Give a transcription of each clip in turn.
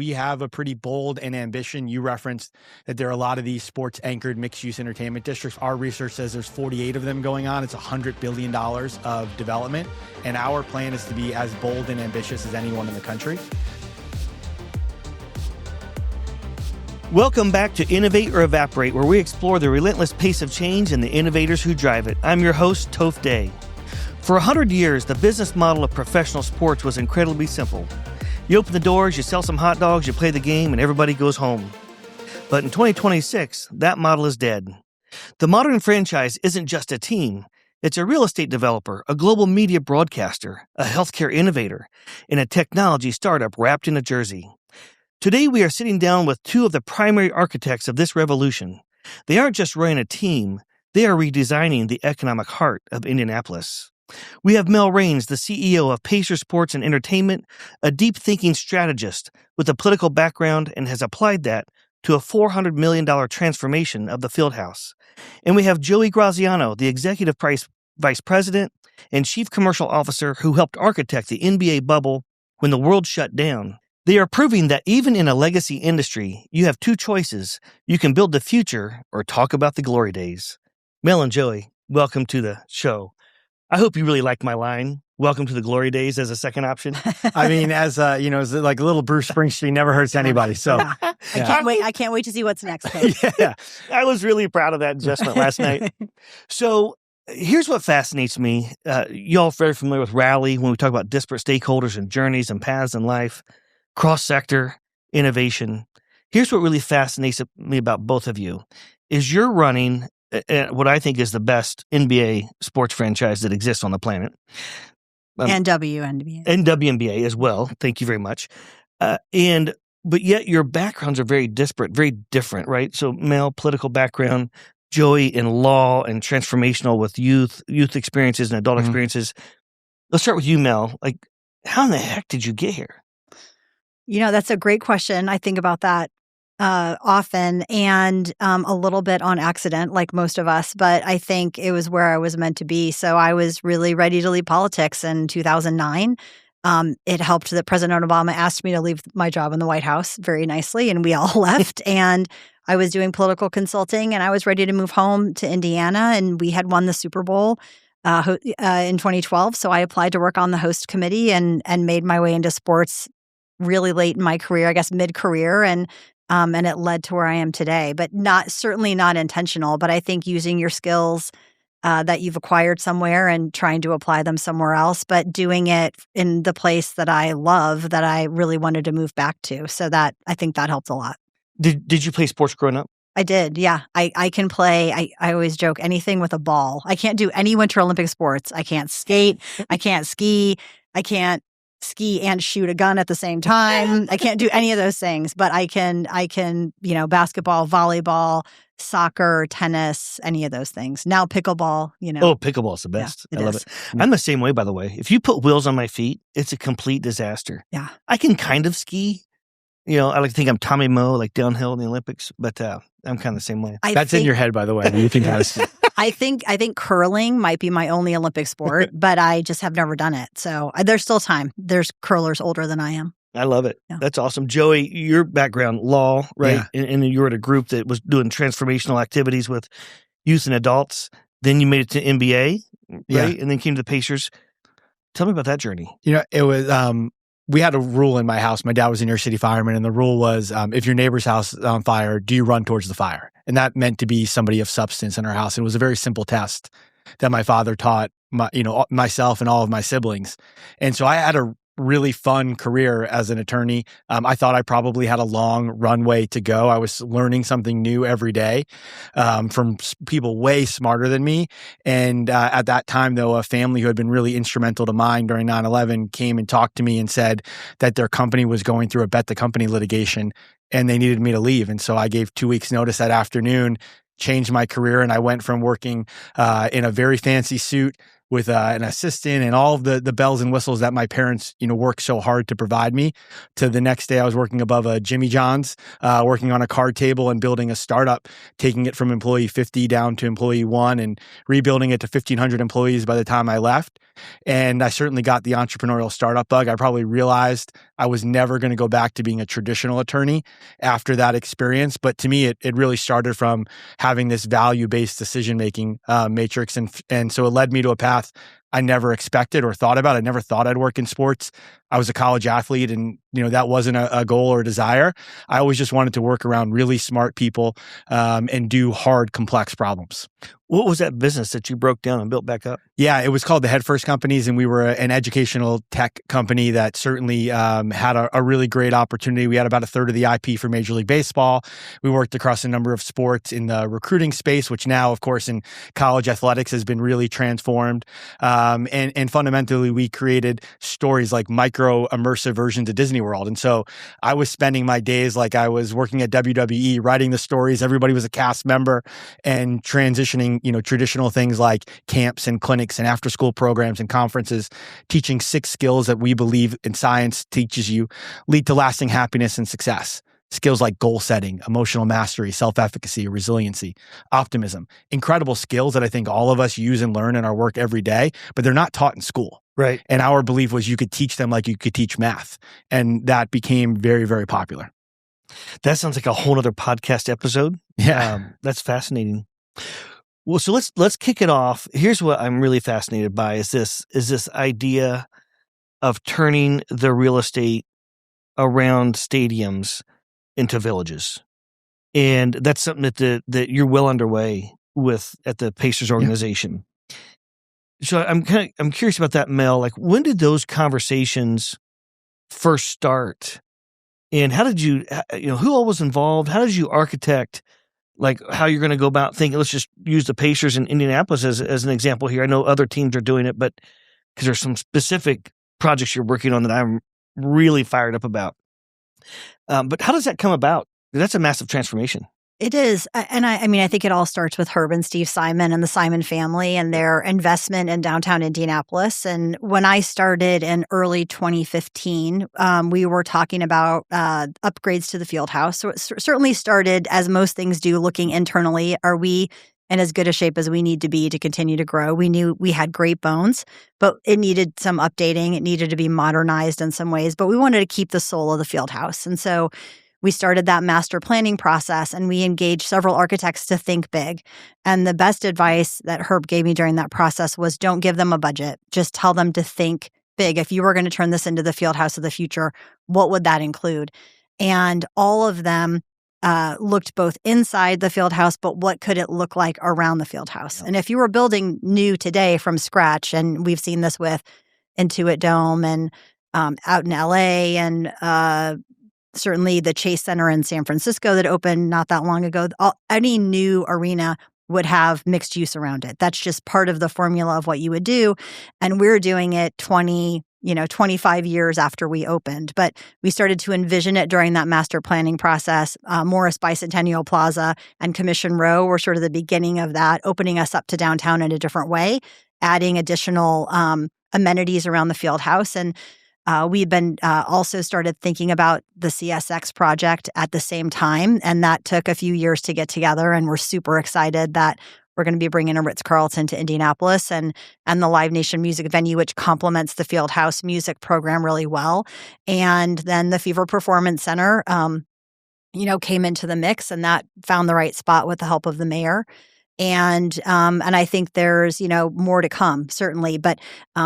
we have a pretty bold and ambition. You referenced that there are a lot of these sports-anchored mixed-use entertainment districts. Our research says there's 48 of them going on. It's $100 billion of development, and our plan is to be as bold and ambitious as anyone in the country. Welcome back to Innovate or Evaporate, where we explore the relentless pace of change and the innovators who drive it. I'm your host, Toph Day. For 100 years, the business model of professional sports was incredibly simple. You open the doors, you sell some hot dogs, you play the game, and everybody goes home. But in 2026, that model is dead. The modern franchise isn't just a team. It's a real estate developer, a global media broadcaster, a healthcare innovator, and a technology startup wrapped in a jersey. Today, we are sitting down with two of the primary architects of this revolution. They aren't just running a team, they are redesigning the economic heart of Indianapolis. We have Mel Raines, the CEO of Pacers Sports and Entertainment, a deep-thinking strategist with a political background and has applied that to a $400 million transformation of the Fieldhouse. And we have Joey Graziano, the Executive Vice President and Chief Commercial Officer who helped architect the NBA bubble when the world shut down. They are proving that even in a legacy industry, you have two choices. You can build the future or talk about the glory days. Mel and Joey, welcome to the show. I hope you really like my line, welcome to the glory days, as a second option. I mean, as like little Bruce Springsteen, never hurts anybody. So yeah. I can't wait to see what's next. Yeah, I was really proud of that adjustment last night. So here's what fascinates me. Y'all very familiar with Rally when we talk about disparate stakeholders and journeys and paths in life. Cross-sector innovation. Here's what really fascinates me about both of you is you're running what I think is the best NBA sports franchise that exists on the planet. And WNBA. And WNBA as well. Thank you very much. But yet your backgrounds are very disparate, very different, right? So Mel, political background, Joey in law and transformational with youth experiences and adult experiences. Let's start with you, Mel. Like, how in the heck did you get here? That's a great question. I think about that often and a little bit on accident, like most of us, but I think it was where I was meant to be. So I was really ready to leave politics in 2009. It helped that President Obama asked me to leave my job in the White House very nicely, and we all left. And I was doing political consulting, and I was ready to move home to Indiana, and we had won the Super Bowl in 2012. So I applied to work on the host committee and made my way into sports really late in my career, I guess mid-career, and it led to where I am today. But certainly not intentional, but I think using your skills that you've acquired somewhere and trying to apply them somewhere else, but doing it in the place that I love, that I really wanted to move back to. So that I think that helped a lot. Did you play sports growing up? I did, yeah. I can play, I always joke, anything with a ball. I can't do any Winter Olympic sports. I can't skate. I can't ski. I can't ski and shoot a gun at the same time. I can't do any of those things, but I can, basketball, volleyball, soccer, tennis, any of those things. Now pickleball, Oh, pickleball is the best. Yeah, I love it. I'm the same way, by the way. If you put wheels on my feet, it's a complete disaster. Yeah. I can kind of ski. I like to think I'm Tommy Moe, like downhill in the Olympics, but I'm kind of the same way. That's in your head, by the way. You think that's... I think curling might be my only Olympic sport, but I just have never done it. So there's still time. There's curlers older than I am. I love it. Yeah. That's awesome. Joey, your background, law, right? Yeah. And you were at a group that was doing transformational activities with youth and adults. Then you made it to NBA, right? Yeah. And then came to the Pacers. Tell me about that journey. It was... we had a rule in my house. My dad was a New York City fireman, and the rule was if your neighbor's house is on fire, do you run towards the fire? And that meant to be somebody of substance in our house. It was a very simple test that my father taught myself and all of my siblings. And so I had a really fun career as an attorney. I thought I probably had a long runway to go. I was learning something new every day from people way smarter than me. And at that time, though, a family who had been really instrumental to mine during 9/11 came and talked to me and said that their company was going through a bet the company litigation and they needed me to leave. And so I gave 2 weeks notice that afternoon, changed my career, and I went from working in a very fancy suit with an assistant and all of the bells and whistles that my parents, worked so hard to provide me. To the next day, I was working above a Jimmy John's, working on a card table and building a startup, taking it from employee 50 down to employee 1 and rebuilding it to 1,500 employees by the time I left. And I certainly got the entrepreneurial startup bug. I probably realized I was never going to go back to being a traditional attorney after that experience. But to me, it really started from having this value-based decision-making matrix. And so it led me to a path I never expected or thought about. I never thought I'd work in sports. I was a college athlete, and that wasn't a goal or a desire. I always just wanted to work around really smart people and do hard, complex problems. What was that business that you broke down and built back up? Yeah, it was called the Head First Companies, and we were an educational tech company that certainly had a really great opportunity. We had about a third of the IP for Major League Baseball. We worked across a number of sports in the recruiting space, which now, of course, in college athletics has been really transformed. And fundamentally, we created stories like micro immersive versions of Disney World. And so I was spending my days like I was working at WWE, writing the stories. Everybody was a cast member, and transitioning, traditional things like camps and clinics and after school programs and conferences, teaching 6 skills that we believe in science teaches you lead to lasting happiness and success. Skills like goal setting, emotional mastery, self-efficacy, resiliency, optimism. Incredible skills that I think all of us use and learn in our work every day, but they're not taught in school. Right. And our belief was you could teach them like you could teach math. And that became very, very popular. That sounds like a whole other podcast episode. Yeah. That's fascinating. Well, so let's kick it off. Here's what I'm really fascinated by is this idea of turning the real estate around stadiums into villages. And that's something that you're well underway with at the Pacers organization. Yeah. So I'm curious about that, Mel. Like, when did those conversations first start? And how did you who all was involved? How did you architect like how you're going to go about thinking? Let's just use the Pacers in Indianapolis as an example here. I know other teams are doing it, but because there's some specific projects you're working on that I'm really fired up about. But how does that come about? That's a massive transformation. It is. And I think it all starts with Herb and Steve Simon and the Simon family and their investment in downtown Indianapolis. And when I started in early 2015, we were talking about upgrades to the Fieldhouse. So it certainly started, as most things do, looking internally. Are we in as good a shape as we need to be to continue to grow? We knew we had great bones, but it needed some updating. It needed to be modernized in some ways, but we wanted to keep the soul of the Fieldhouse. And so we started that master planning process, and we engaged several architects to think big. And the best advice that Herb gave me during that process was don't give them a budget. Just tell them to think big. If you were going to turn this into the Fieldhouse of the future, what would that include? And all of them looked both inside the Fieldhouse, but what could it look like around the Fieldhouse? Yeah. And if you were building new today from scratch, and we've seen this with Intuit Dome and out in LA and certainly the Chase Center in San Francisco that opened not that long ago, any new arena would have mixed use around it. That's just part of the formula of what you would do. And we're doing it 25 years after we opened. But we started to envision it during that master planning process. Morris Bicentennial Plaza and Commission Row were sort of the beginning of that, opening us up to downtown in a different way, adding additional amenities around the Fieldhouse. And we've been also started thinking about the CSX project at the same time, and that took a few years to get together. And we're super excited that we're going to be bringing a Ritz-Carlton to Indianapolis and the Live Nation music venue, which complements the Fieldhouse music program really well. And then the Fever Performance Center, came into the mix, and that found the right spot with the help of the mayor. And I think there's, more to come, certainly. But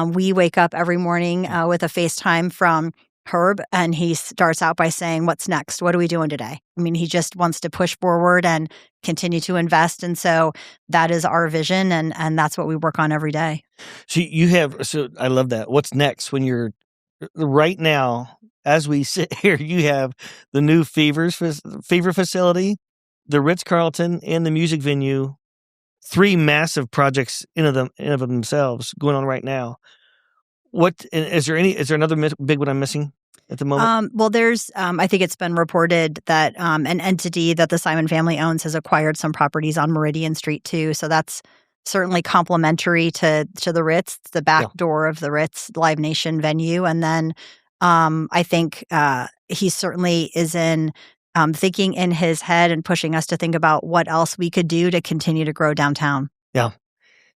we wake up every morning with a FaceTime from Herb, and he starts out by saying, "What's next? What are we doing today?" I mean, he just wants to push forward and continue to invest. And so that is our vision, and that's what we work on every day. So I love that. What's next? When you're right now, as we sit here, you have the new Fever facility, the Ritz-Carlton, and the music venue. 3 massive projects in of themselves going on right now. Is there another big one I'm missing at the moment? Well, there's, I think it's been reported that an entity that the Simon family owns has acquired some properties on Meridian Street too. So that's certainly complementary to the Ritz, the back door of the Ritz Live Nation venue. And then I think he certainly is in thinking in his head and pushing us to think about what else we could do to continue to grow downtown. Yeah.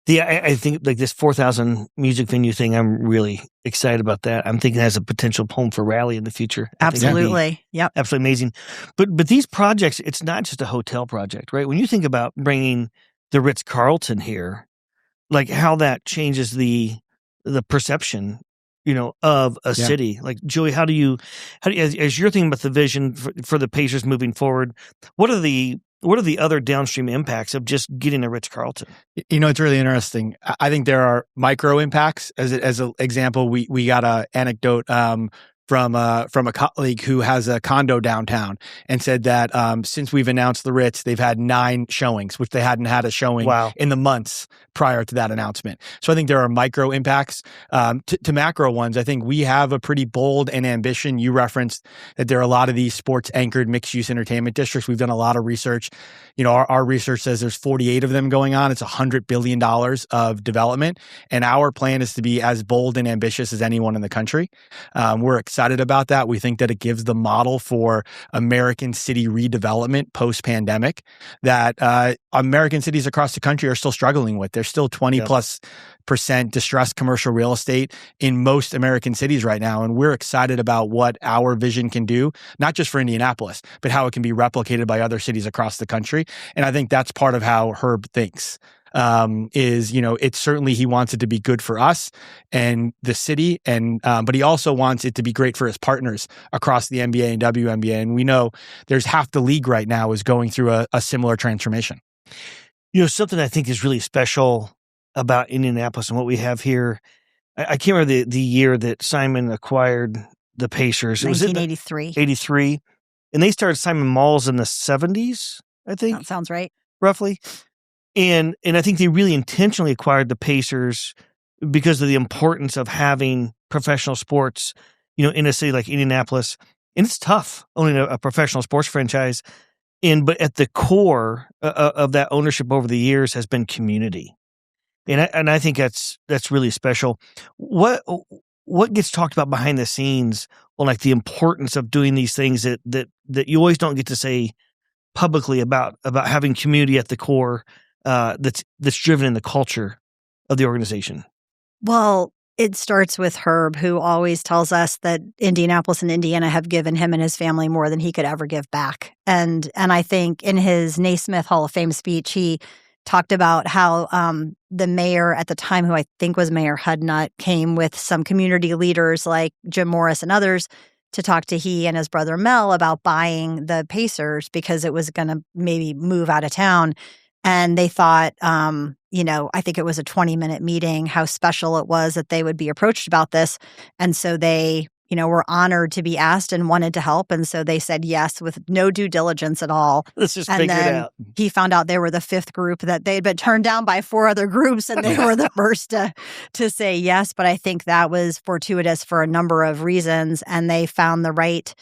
I think like this 4,000 music venue thing, I'm really excited about that. I'm thinking it has a potential home for Raleigh in the future. Absolutely. Yep. Absolutely amazing. But these projects, it's not just a hotel project, right? When you think about bringing the Ritz-Carlton here, like how that changes the perception, of a city. Like, Joey, how do you as you're thinking about the vision for the Pacers moving forward, what are the other downstream impacts of just getting a Ritz-Carlton? It's really interesting. I think there are micro impacts. As an example, we got an anecdote from a colleague who has a condo downtown and said that since we've announced the Ritz, they've had 9 showings, which they hadn't had a showing in the months prior to that announcement. So I think there are micro impacts. To macro ones, I think we have a pretty bold and ambition. You referenced that there are a lot of these sports anchored mixed use entertainment districts. We've done a lot of research. Our research says there's 48 of them going on. It's $100 billion of development. And our plan is to be as bold and ambitious as anyone in the country. We're excited about that. We think that it gives the model for American city redevelopment post-pandemic that American cities across the country are still struggling with. There's still 20+% distressed commercial real estate in most American cities right now. And we're excited about what our vision can do, not just for Indianapolis, but how it can be replicated by other cities across the country. And I think that's part of how Herb thinks. It's certainly he wants it to be good for us and the city, but he also wants it to be great for his partners across the NBA and WNBA. And we know there's half the league right now is going through a similar transformation. Something I think is really special about Indianapolis and what we have here. I can't remember the year that Simon acquired the Pacers. 1983. 83. And they started Simon Malls in the 70s, I think. That sounds right. Roughly. And I think they really intentionally acquired the Pacers because of the importance of having professional sports, in a city like Indianapolis. And it's tough owning a professional sports franchise. But at the core of that ownership over the years has been community. And I think that's really special. What gets talked about behind the scenes on like the importance of doing these things that you always don't get to say publicly about having community at the core that's driven in the culture of the organization? Well, it starts with Herb, who always tells us that Indianapolis and Indiana have given him and his family more than he could ever give back. And I think in his Naismith Hall of Fame speech, he talked about how the mayor at the time, who I think was Mayor Hudnut, came with some community leaders like Jim Morris and others to talk to he and his brother Mel about buying the Pacers because it was going to maybe move out of town. And they thought, I think it was a 20-minute meeting, how special it was that they would be approached about this. And so they, were honored to be asked and wanted to help. And so they said yes with no due diligence at all. Let's just figure it out. He found out they were the 5th group that they'd been turned down by 4 other groups, and they were the first to say yes. But I think that was fortuitous for a number of reasons. And they found the right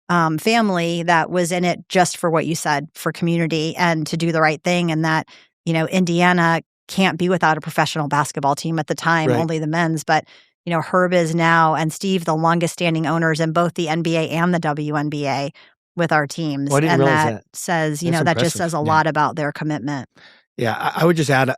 family that was in it just for what you said, for community and to do the right thing. And that, Indiana can't be without a professional basketball team at the time, right. Only the men's. But, Herb is now, and Steve, the longest standing owners in both the NBA and the WNBA with our teams. Well, I didn't realize that says, That's that just impressive. says a lot about their commitment. Yeah, I would just add,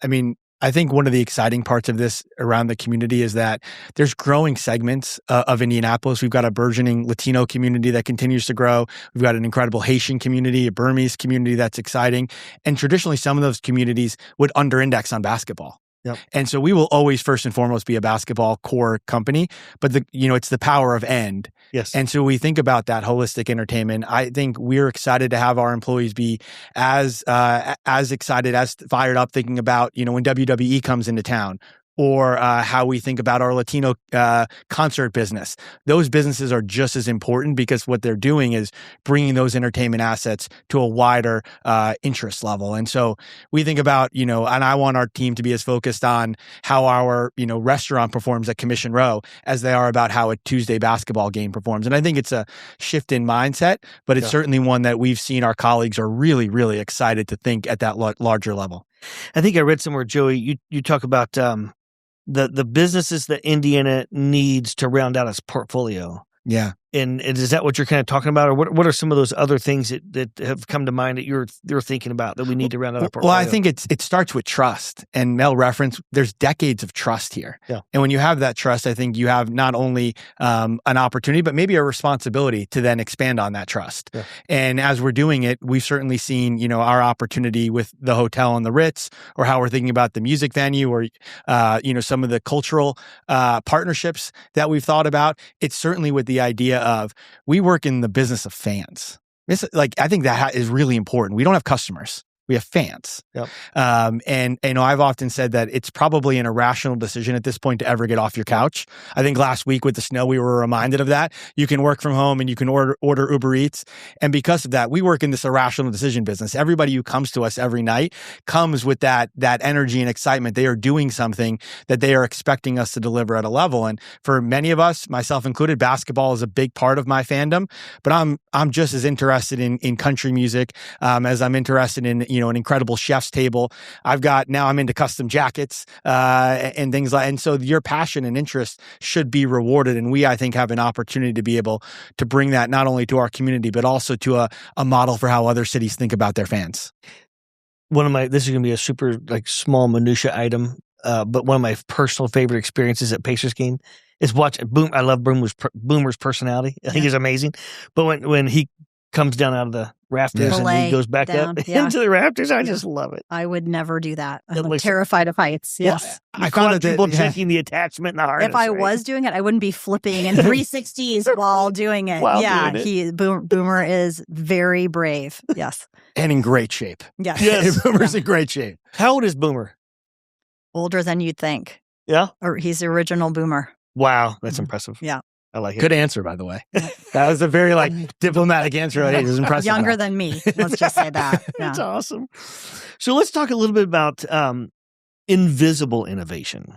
I think one of the exciting parts of this around the community is that there's growing segments of Indianapolis. We've got a burgeoning Latino community that continues to grow. We've got an incredible Haitian community, a Burmese community that's exciting. And traditionally, some of those communities would under-index on basketball. Yep. And so we will always first and foremost be a basketball core company, but it's the power of and. Yes. And so we think about that holistic entertainment. I think we're excited to have our employees be as excited, as fired up, thinking about, when WWE comes into town, or how we think about our Latino concert business. Those businesses are just as important because what they're doing is bringing those entertainment assets to a wider interest level. And so we think about, and I want our team to be as focused on how our, restaurant performs at Commission Row as they are about how a Tuesday basketball game performs. And I think it's a shift in mindset, but it's certainly one that we've seen our colleagues are really, really excited to think at that larger level. I think I read somewhere, Joey, you talk about the businesses that Indiana needs to round out its portfolio. Yeah. And is that what you're kind of talking about, or what are some of those other things that have come to mind that you're thinking about that we need to round out our portfolio? Well, I think it starts with trust, and Mel referenced there's decades of trust here. Yeah. And when you have that trust, I think you have not only an opportunity, but maybe a responsibility to then expand on that trust. Yeah. And as we're doing it, we've certainly seen, our opportunity with the hotel and the Ritz, or how we're thinking about the music venue, or some of the cultural partnerships that we've thought about. It's certainly with the idea of we work in the business of fans. I think that is really important. We don't have customers. We have fans. Yep. And I've often said that it's probably an irrational decision at this point to ever get off your couch. I think last week with the snow, we were reminded of that. You can work from home and you can order Uber Eats. And because of that, we work in this irrational decision business. Everybody who comes to us every night comes with that energy and excitement. They are doing something that they are expecting us to deliver at a level. And for many of us, myself included, basketball is a big part of my fandom. But I'm just as interested in country music as I'm interested in an incredible chef's table. I'm into custom jackets and things and so your passion and interest should be rewarded. And we, I think, have an opportunity to be able to bring that not only to our community, but also to a model for how other cities think about their fans. This is going to be a super small minutia item, but one of my personal favorite experiences at Pacers game is watching I love Boomer's personality. I think he's amazing. But when he comes down out of the rafters and he goes back down, up into the rafters, I just love it. I would never do that. I'm terrified of heights. Yes. I call it people checking the attachment and the harness. If I was doing it, I wouldn't be flipping in 360s while doing it. Boomer is very brave. Yes. And in great shape. Yes. Boomer's in great shape. How old is Boomer? Older than you'd think. Yeah? Or he's the original Boomer. Wow. That's impressive. Yeah. I like it. Good answer, by the way. That was a very diplomatic answer. It was impressive. Younger than me. Let's just say that. Yeah. That's awesome. So let's talk a little bit about invisible innovation.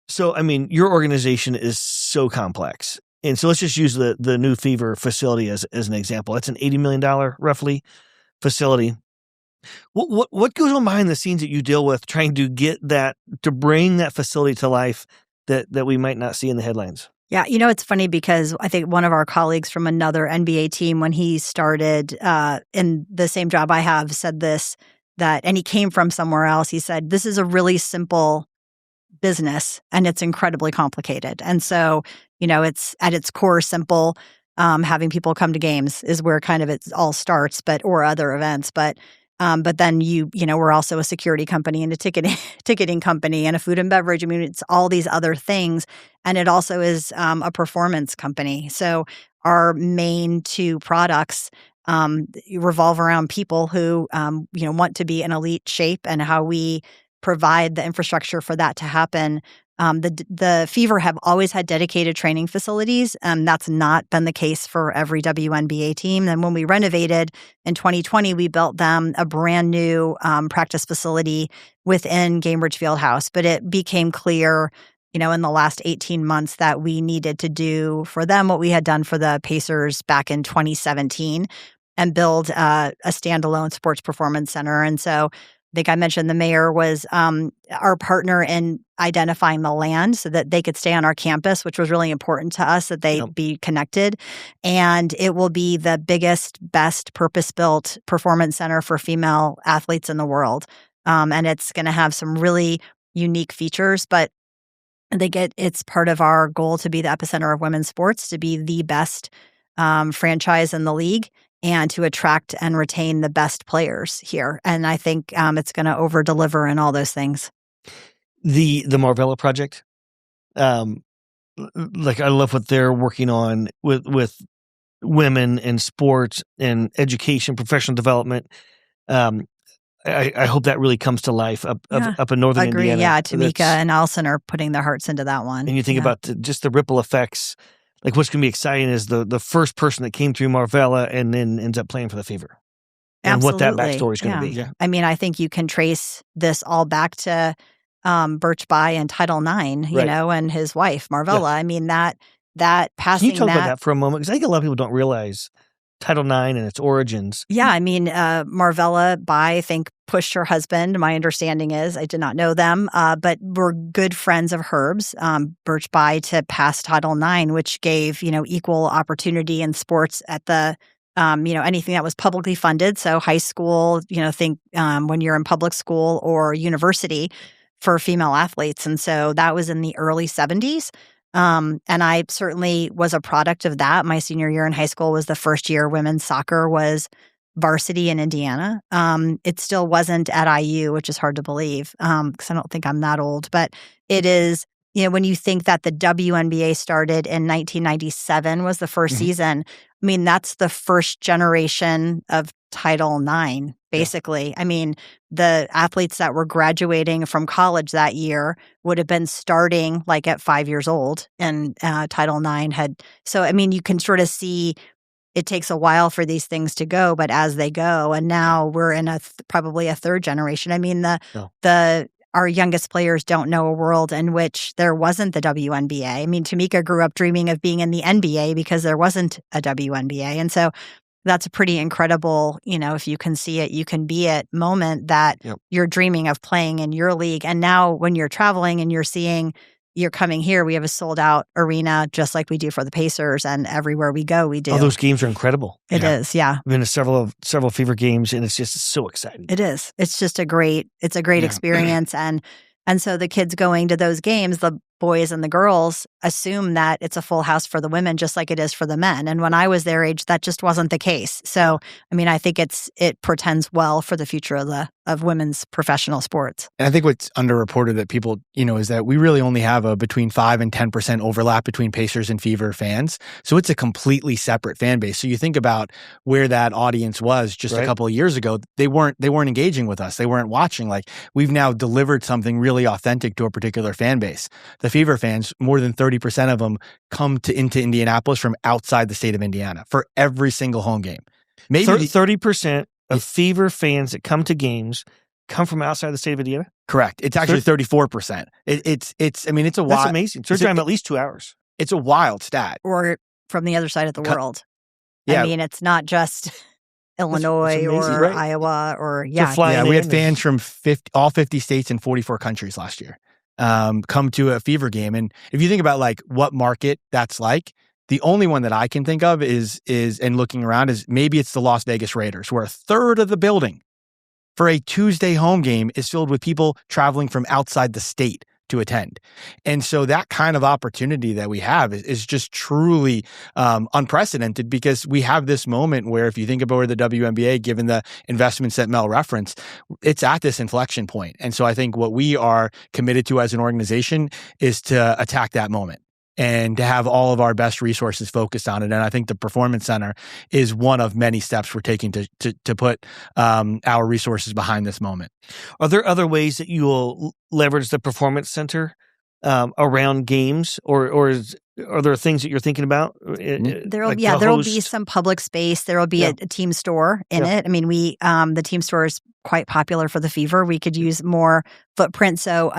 So, your organization is so complex. And so let's just use the new Fever facility as an example. That's an $80 million, roughly, facility. What goes on behind the scenes that you deal with trying to to bring that facility to life that we might not see in the headlines? Yeah, it's funny because I think one of our colleagues from another NBA team, when he started in the same job I have, said this, and he came from somewhere else. He said, this is a really simple business and it's incredibly complicated. And so, it's at its core simple. Having people come to games is where kind of it all starts, or other events. But then we're also a security company and a ticketing company and a food and beverage. It's all these other things. And it also is a performance company. So our main two products revolve around people who, want to be in elite shape and how we provide the infrastructure for that to happen. The Fever have always had dedicated training facilities. That's not been the case for every WNBA team. And when we renovated in 2020, we built them a brand new practice facility within Gainbridge Fieldhouse. But it became clear, in the last 18 months that we needed to do for them what we had done for the Pacers back in 2017 and build a standalone sports performance center. And so I think I mentioned the mayor was our partner in identifying the land so that they could stay on our campus, which was really important to us that they be connected. And it will be the biggest, best purpose-built performance center for female athletes in the world. And it's going to have some really unique features, but it's part of our goal to be the epicenter of women's sports, to be the best franchise in the league, and to attract and retain the best players here. And I think it's going to over-deliver in all those things. The Marvella project, I love what they're working on with women and sports and education, professional development. I hope that really comes to life up in northern Indiana. Yeah, Tamika and Allison are putting their hearts into that one. And you think about just the ripple effects. What's going to be exciting is the first person that came through Marvella and then ends up playing for the Fever. And Absolutely. what that backstory is going to be. Yeah. I think you can trace this all back to Birch Bayh and Title IX, and his wife, Marvella. Yeah. That passing. Can you talk about that for a moment? Because I think a lot of people don't realize Title IX and its origins. Yeah, I mean, Marvella Bai, I think, pushed her husband. My understanding is, I did not know them, but were good friends of Herb's, Birch Bai, to pass Title IX, which gave, equal opportunity in sports at the, anything that was publicly funded. So high school, think when you're in public school or university for female athletes. And so that was in the early 70s. And I certainly was a product of that. My senior year in high school was the first year women's soccer was varsity in Indiana. It still wasn't at IU, which is hard to believe because I don't think I'm that old. But it is, when you think that the WNBA started in 1997 was the first season, I mean, that's the first generation of Title IX, basically. Yeah. I mean, the athletes that were graduating from college that year would have been starting like at 5 years old, and Title IX had. So, I mean, you can sort of see it takes a while for these things to go, but as they go, and now we're in probably a third generation. I mean, our youngest players don't know a world in which there wasn't the WNBA. I mean, Tamika grew up dreaming of being in the NBA because there wasn't a WNBA. And so that's a pretty incredible, if you can see it, you can be it moment that you're dreaming of playing in your league. And now when you're traveling and you're coming here, we have a sold out arena just like we do for the Pacers, and everywhere we go, we do. Oh, those games are incredible. It is, yeah. I've been to several Fever games, and it's just so exciting. It is. It's just a great experience. And so the kids going to those games, the boys and the girls, assume that it's a full house for the women just like it is for the men. And when I was their age, that just wasn't the case. So, I mean, I think it portends well for the future of women's professional sports. And I think what's underreported that people, is that we really only have a between 5 and 10% overlap between Pacers and Fever fans. So it's a completely separate fan base. So you think about where that audience was just a couple of years ago, they weren't engaging with us. They weren't watching. Like, we've now delivered something really authentic to a particular fan base. The Fever fans, more than 30% of them come into Indianapolis from outside the state of Indiana for every single home game. Maybe 30% of Fever fans that come to games come from outside the state of Indiana? Correct. It's actually 34%. It's a wild. That's amazing. So they're driving at least 2 hours. It's a wild stat. Or from the other side of the world. Yeah. I mean, it's not just Illinois or Iowa or we had fans from all 50 states and 44 countries last year come to a Fever game. And if you think about like what market that's like, the only one that I can think of is and looking around is maybe it's the Las Vegas Raiders, where a third of the building for a Tuesday home game is filled with people traveling from outside the state to attend. And so that kind of opportunity that we have is just truly unprecedented, because we have this moment where, if you think about where the WNBA, given the investments that Mel referenced, it's at this inflection point. And so I think what we are committed to as an organization is to attack that moment and to have all of our best resources focused on it. And I think the Performance Center is one of many steps we're taking to put our resources behind this moment. Are there other ways that you will leverage the Performance Center around games, or are there things that you're thinking about? There will be some public space. There will be a team store in it. I mean, the team store is quite popular for the Fever. We could use more footprint. So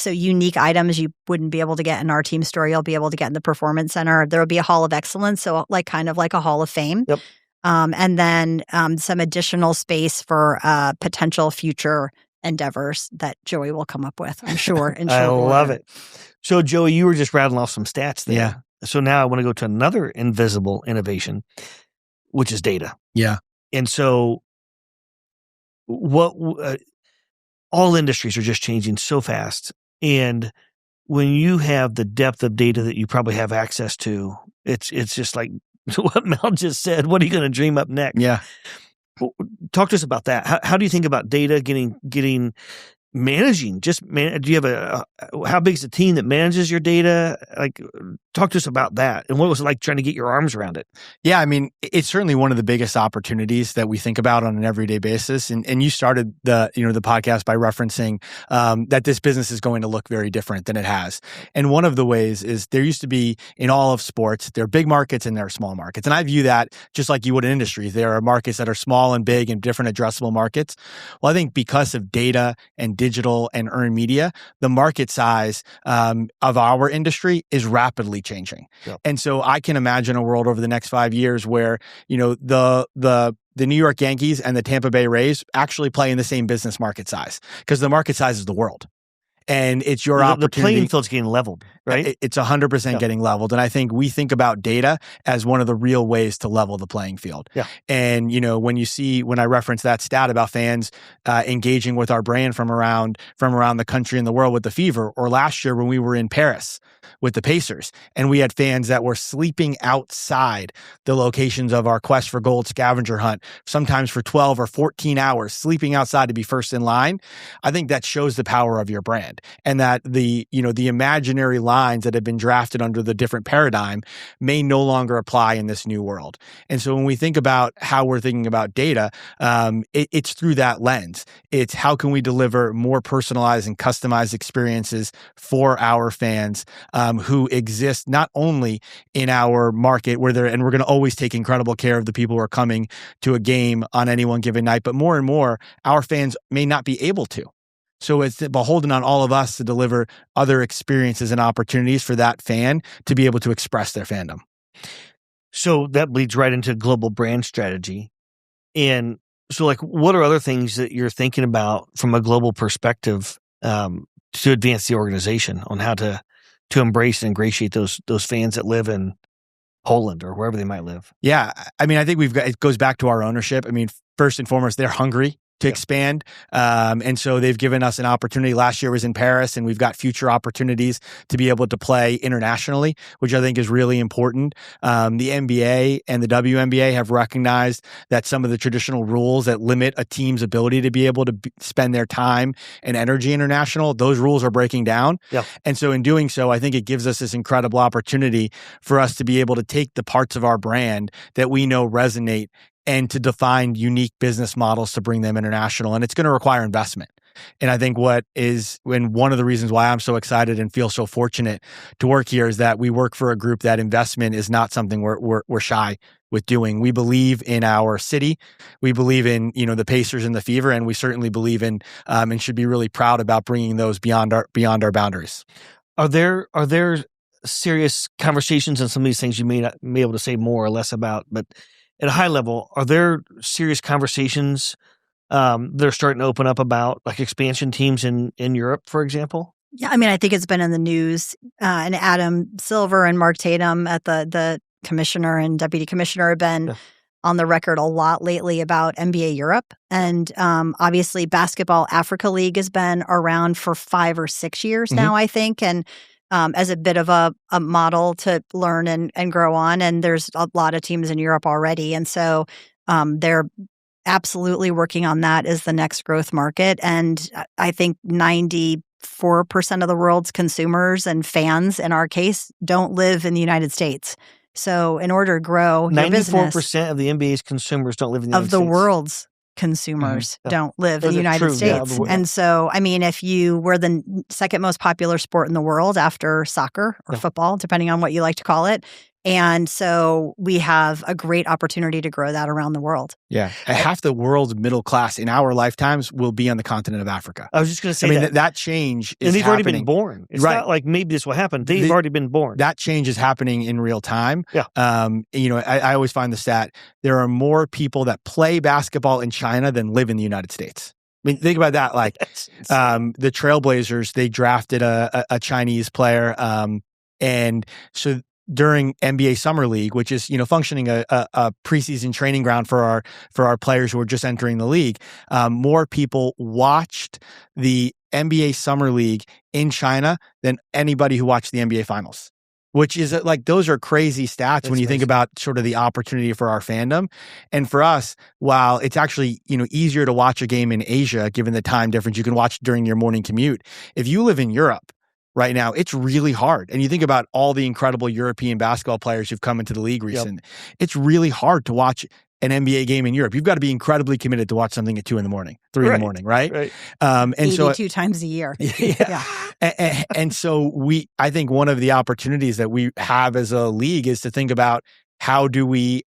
unique items you wouldn't be able to get in our team store, you'll be able to get in the Performance Center. There will be a Hall of Excellence, so kind of like a Hall of Fame. Yep. And then some additional space for potential future endeavors that Joey will come up with, I'm sure. I love it. So, Joey, you were just rattling off some stats there. Yeah. So now I want to go to another invisible innovation, which is data. Yeah. And so all industries are just changing so fast. And when you have the depth of data that you probably have access to, it's just like what Mel just said. What are you going to dream up next? Yeah. Talk to us about that. How do you think about data getting managing? Do you have how big is the team that manages your data? Like, talk to us about that. And what was it like trying to get your arms around it? Yeah, I mean, it's certainly one of the biggest opportunities that we think about on an everyday basis. And you started the podcast by referencing that this business is going to look very different than it has. And one of the ways is there used to be, in all of sports, there are big markets and there are small markets. And I view that just like you would in industries. There are markets that are small and big and different addressable markets. Well, I think because of data and digital and earned media, the market size of our industry is rapidly changing. Yep. And so I can imagine a world over the next 5 years where, the New York Yankees and the Tampa Bay Rays actually play in the same business market size, because the market size is the world. And it's your opportunity. The playing field's getting leveled, right? It's 100% getting leveled. And I think we think about data as one of the real ways to level the playing field. Yeah. And, when I reference that stat about fans engaging with our brand from around the country and the world with the Fever, or last year when we were in Paris with the Pacers, and we had fans that were sleeping outside the locations of our Quest for Gold scavenger hunt, sometimes for 12 or 14 hours, sleeping outside to be first in line. I think that shows the power of your brand. And that the imaginary lines that have been drafted under the different paradigm may no longer apply in this new world. And so when we think about how we're thinking about data, it's through that lens. It's how can we deliver more personalized and customized experiences for our fans who exist not only in our market and we're going to always take incredible care of the people who are coming to a game on any one given night, but more and more, our fans may not be able to. So it's beholden on all of us to deliver other experiences and opportunities for that fan to be able to express their fandom. So that leads right into global brand strategy. And so, what are other things that you're thinking about from a global perspective to advance the organization on how to embrace and ingratiate those fans that live in Poland or wherever they might live? Yeah. I mean, I think it goes back to our ownership. I mean, first and foremost, they're hungry to expand. And so they've given us an opportunity. Last year was in Paris, and we've got future opportunities to be able to play internationally, which I think is really important. The NBA and the WNBA have recognized that some of the traditional rules that limit a team's ability to be able to spend their time and energy international, those rules are breaking down. Yeah. And so in doing so, I think it gives us this incredible opportunity for us to be able to take the parts of our brand that we know resonate and to define unique business models to bring them international. And it's going to require investment. And I think one of the reasons why I'm so excited and feel so fortunate to work here is that we work for a group that investment is not something we're shy with doing. We believe in our city. We believe in, the Pacers and the Fever, and we certainly believe in and should be really proud about bringing those beyond our boundaries. Are there serious conversations on some of these things you may not be able to say more or less about, but at a high level, are there serious conversations that are starting to open up about expansion teams in Europe, for example? Yeah, I mean, I think it's been in the news, and Adam Silver and Mark Tatum at the commissioner and deputy commissioner have been on the record a lot lately about NBA Europe. And obviously Basketball Africa League has been around for 5 or 6 years now, I think. And as a bit of a model to learn and grow on. And there's a lot of teams in Europe already. And so they're absolutely working on that as the next growth market. And I think 94% of the world's consumers and fans, in our case, don't live in the United States. So in order to grow your business— 94% of the NBA's consumers don't live in the United States. Of the world's consumers don't live in the United States. Yeah, and so, I mean, if you were the second most popular sport in the world after soccer or football, depending on what you like to call it. And so we have a great opportunity to grow that around the world. Yeah. Half the world's middle class in our lifetimes will be on the continent of Africa. I was just going to say that change is and they've happening. Already been born. It's not like maybe this will happen. They've already been born. That change is happening in real time. Yeah. I always find the stat, there are more people that play basketball in China than live in the United States. I mean, think about that. The Trailblazers, they drafted a Chinese player. And so during NBA Summer League, which is, functioning a preseason training ground for our players who are just entering the league, more people watched the NBA Summer League in China than anybody who watched the NBA Finals. Which is those are crazy stats when you think about sort of the opportunity for our fandom. And for us, while it's actually, easier to watch a game in Asia, given the time difference, you can watch during your morning commute. If you live in Europe right now, it's really hard. And you think about all the incredible European basketball players who've come into the league recently. It's really hard to watch an NBA game in Europe. You've got to be incredibly committed to watch something at 2 a.m, 3 a.m, right? Right. And 82 times a year. Yeah. And so I think one of the opportunities that we have as a league is to think about how do we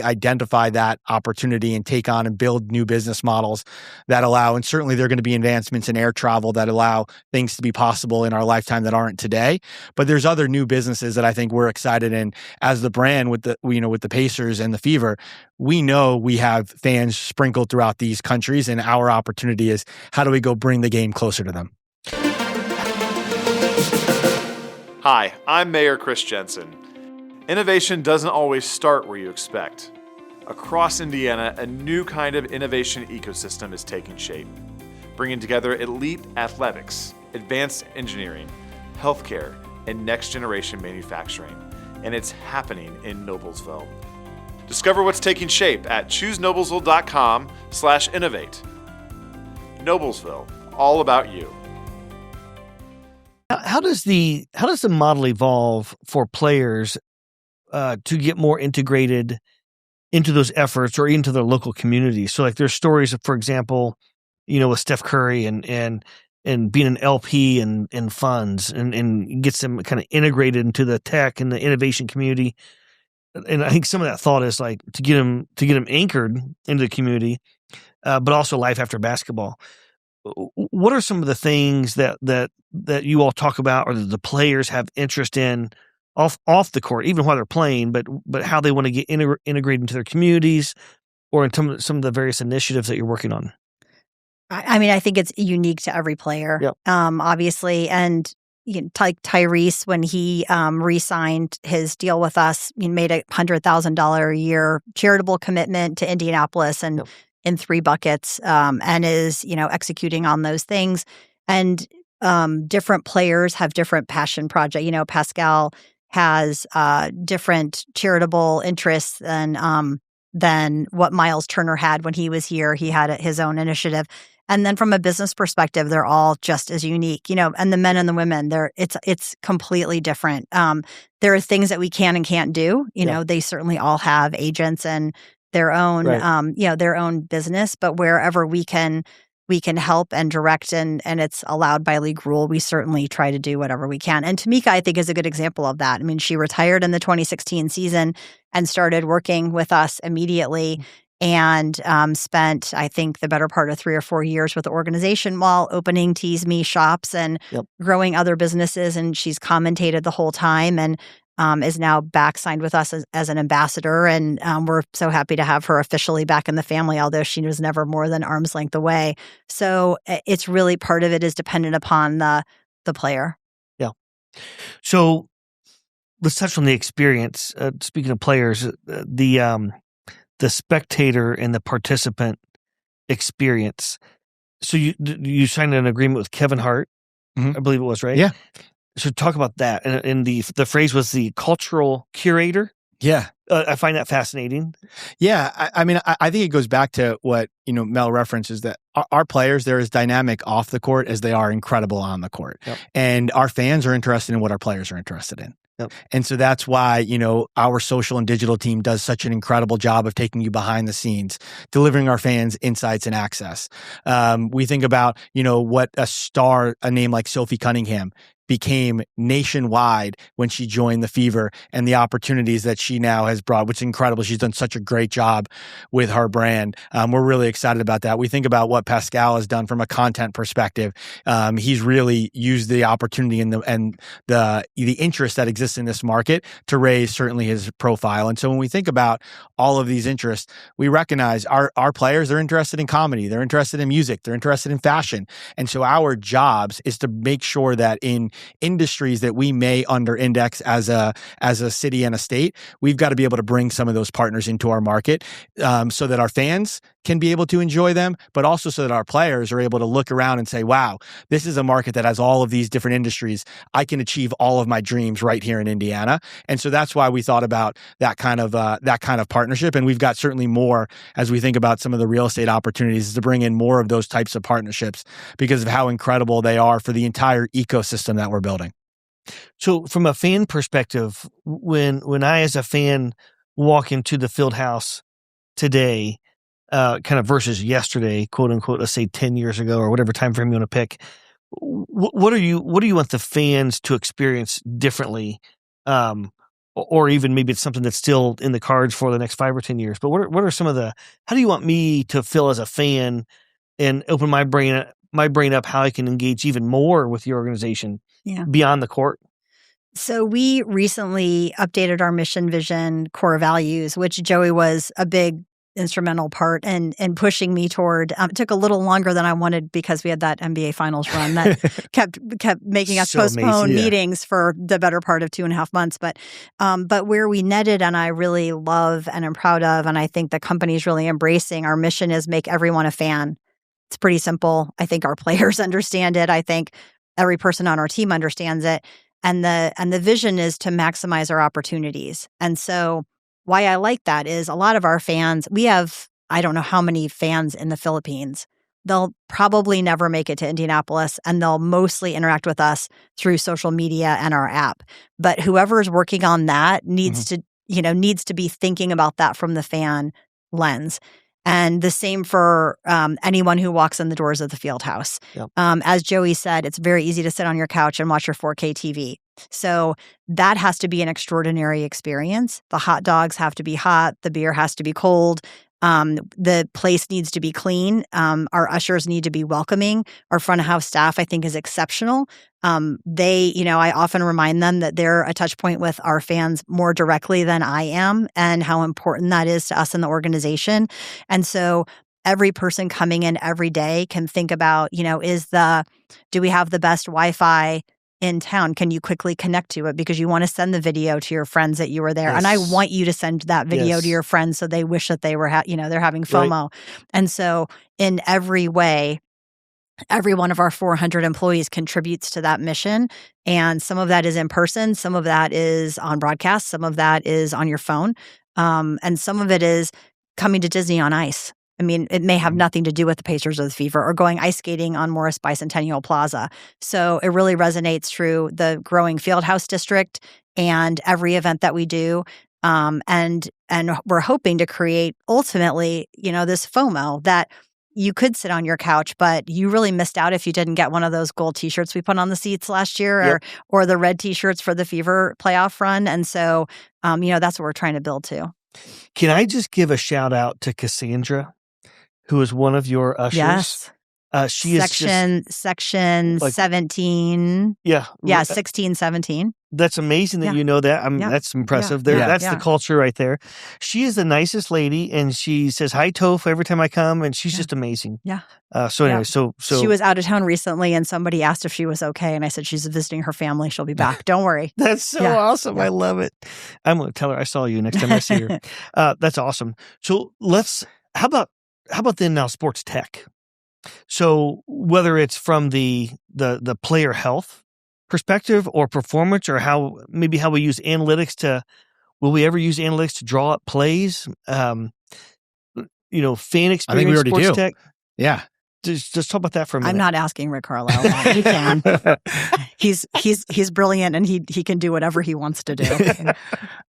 identify that opportunity and take on and build new business models that allow, and certainly there are going to be advancements in air travel that allow things to be possible in our lifetime that aren't today. But there's other new businesses that I think we're excited in as the brand with the Pacers and the Fever. We know we have fans sprinkled throughout these countries, and our opportunity is how do we go bring the game closer to them? Hi, I'm Mayor Chris Jensen. Innovation doesn't always start where you expect. Across Indiana, a new kind of innovation ecosystem is taking shape, bringing together elite athletics, advanced engineering, healthcare, and next-generation manufacturing. And it's happening in Noblesville. Discover what's taking shape at choosenoblesville.com/innovate. Noblesville, all about you. How does the model evolve for players to get more integrated into those efforts or into their local communities? So, like, there's stories of, for example, with Steph Curry and being an LP and funds and gets them kind of integrated into the tech and the innovation community. And I think some of that thought is like to get them anchored into the community, but also life after basketball. What are some of the things that you all talk about, or that the players have interest in off the court, even while they're playing, but how they want to get integrated into their communities or in some of the various initiatives that you're working on? I mean, I think it's unique to every player, Yep. Obviously. And like Tyrese, when he re-signed his deal with us, he made $100,000 a year charitable commitment to Indianapolis and Yep. in 3 buckets, and is executing on those things. And different players have different passion projects. Pascal has different charitable interests than what Miles Turner had when he was here. He had his own initiative. And then from a business perspective, they're all just as unique, and the men and the women, it's completely different. There are things that we can and can't do. They certainly all have agents and their own, Right. their own business, but wherever we can help and direct and it's allowed by league rule, we certainly try to do whatever we can. And Tamika, I think, is a good example of that. I mean, she retired in the 2016 season and started working with us immediately and spent, I think, the better part of 3 or 4 years with the organization while opening Tease Me shops and Yep. growing other businesses. And she's commentated the whole time and is now back signed with us as an ambassador. And we're so happy to have her officially back in the family, although she was never more than arm's length away. So it's really, part of it is dependent upon the player. Yeah. So let's touch on the experience. Speaking of players, the spectator and the participant experience. So you signed an agreement with Kevin Hart, Mhm. I believe it was, right? Yeah. So talk about that. And the phrase was the cultural curator. Yeah. I find that fascinating. Yeah. I mean, I think it goes back to what, Mel references, that our players, they're as dynamic off the court as they are incredible on the court. Yep. And our fans are interested in what our players are interested in. Yep. And so that's why, our social and digital team does such an incredible job of taking you behind the scenes, delivering our fans insights and access. We think about, what a name like Sophie Cunningham became nationwide when she joined the Fever, and the opportunities that she now has brought, which is incredible. She's done such a great job with her brand. We're really excited about that. We think about what Pascal has done from a content perspective. He's really used the opportunity and the interest that exists in this market to raise certainly his profile. And so when we think about all of these interests, we recognize our players are interested in comedy, they're interested in music, they're interested in fashion. And so our jobs is to make sure that in industries that we may under index as a city and a state, we've got to be able to bring some of those partners into our market, so that our fans can be able to enjoy them, but also so that our players are able to look around and say, wow, this is a market that has all of these different industries. I can achieve all of my dreams right here in Indiana. And so that's why we thought about that kind of partnership. And we've got certainly more as we think about some of the real estate opportunities to bring in more of those types of partnerships because of how incredible they are for the entire ecosystem that we're building. So from a fan perspective, when I as a fan walk into the Fieldhouse today, kind of versus yesterday, quote unquote, let's say 10 years ago or whatever time frame you want to pick, what do you want the fans to experience differently or even maybe it's something that's still in the cards for the next 5 or 10 years. But what are some of how do you want me to feel as a fan and open my brain up how I can engage even more with your organization beyond the court? So we recently updated our mission, vision, core values, which Joey was a big instrumental part in pushing me toward. It took a little longer than I wanted because we had that NBA Finals run that kept making us postpone meetings for the better part of 2.5 months. But where we netted, and I really love and am proud of, and I think the company's really embracing, our mission is make everyone a fan. It's pretty simple. I think our players understand it. I think every person on our team understands it. And the vision is to maximize our opportunities. And so why I like that is a lot of our fans, we have, I don't know how many fans in the Philippines. They'll probably never make it to Indianapolis, and they'll mostly interact with us through social media and our app. But whoever is working on that needs to be thinking about that from the fan lens. And the same for anyone who walks in the doors of the Fieldhouse. Yep. As Joey said, it's very easy to sit on your couch and watch your 4K TV. So that has to be an extraordinary experience. The hot dogs have to be hot. The beer has to be cold. The place needs to be clean. Our ushers need to be welcoming. Our front of house staff, I think, is exceptional. I often remind them that they're a touch point with our fans more directly than I am, and how important that is to us in the organization. And so every person coming in every day can think about, do we have the best Wi-Fi in town? Can you quickly connect to it? Because you want to send the video to your friends that you were there. Yes. And I want you to send that video to your friends so they wish that they were, they're having FOMO. Right. And so in every way, every one of our 400 employees contributes to that mission. And some of that is in person. Some of that is on broadcast. Some of that is on your phone. And some of it is coming to Disney on Ice. I mean, it may have nothing to do with the Pacers or the Fever, or going ice skating on Morris Bicentennial Plaza. So it really resonates through the growing Fieldhouse district and every event that we do. And we're hoping to create ultimately, this FOMO that you could sit on your couch, but you really missed out if you didn't get one of those gold T-shirts we put on the seats last year, or the red T-shirts for the Fever playoff run. And so, that's what we're trying to build too. Can I just give a shout out to Cassandra, who is one of your ushers? Yes. She is section 17. Yeah. 16, 17. That's amazing that you know that. That's impressive. That's the culture right there. She is the nicest lady, and she says hi, Toph, every time I come, and she's just amazing. Yeah. So she was out of town recently, and somebody asked if she was okay, and I said she's visiting her family. She'll be back. Don't worry. That's so awesome. Yeah. I love it. I'm going to tell her I saw you next time I see her. That's awesome. So how about then now sports tech? So whether it's from the player health perspective or performance, or how we use analytics will we ever use analytics to draw up plays? Fan experience. I think we already sports do. Tech. Yeah. Just talk about that for a minute. I'm not asking Rick Carlisle. He can. He's brilliant, and he can do whatever he wants to do.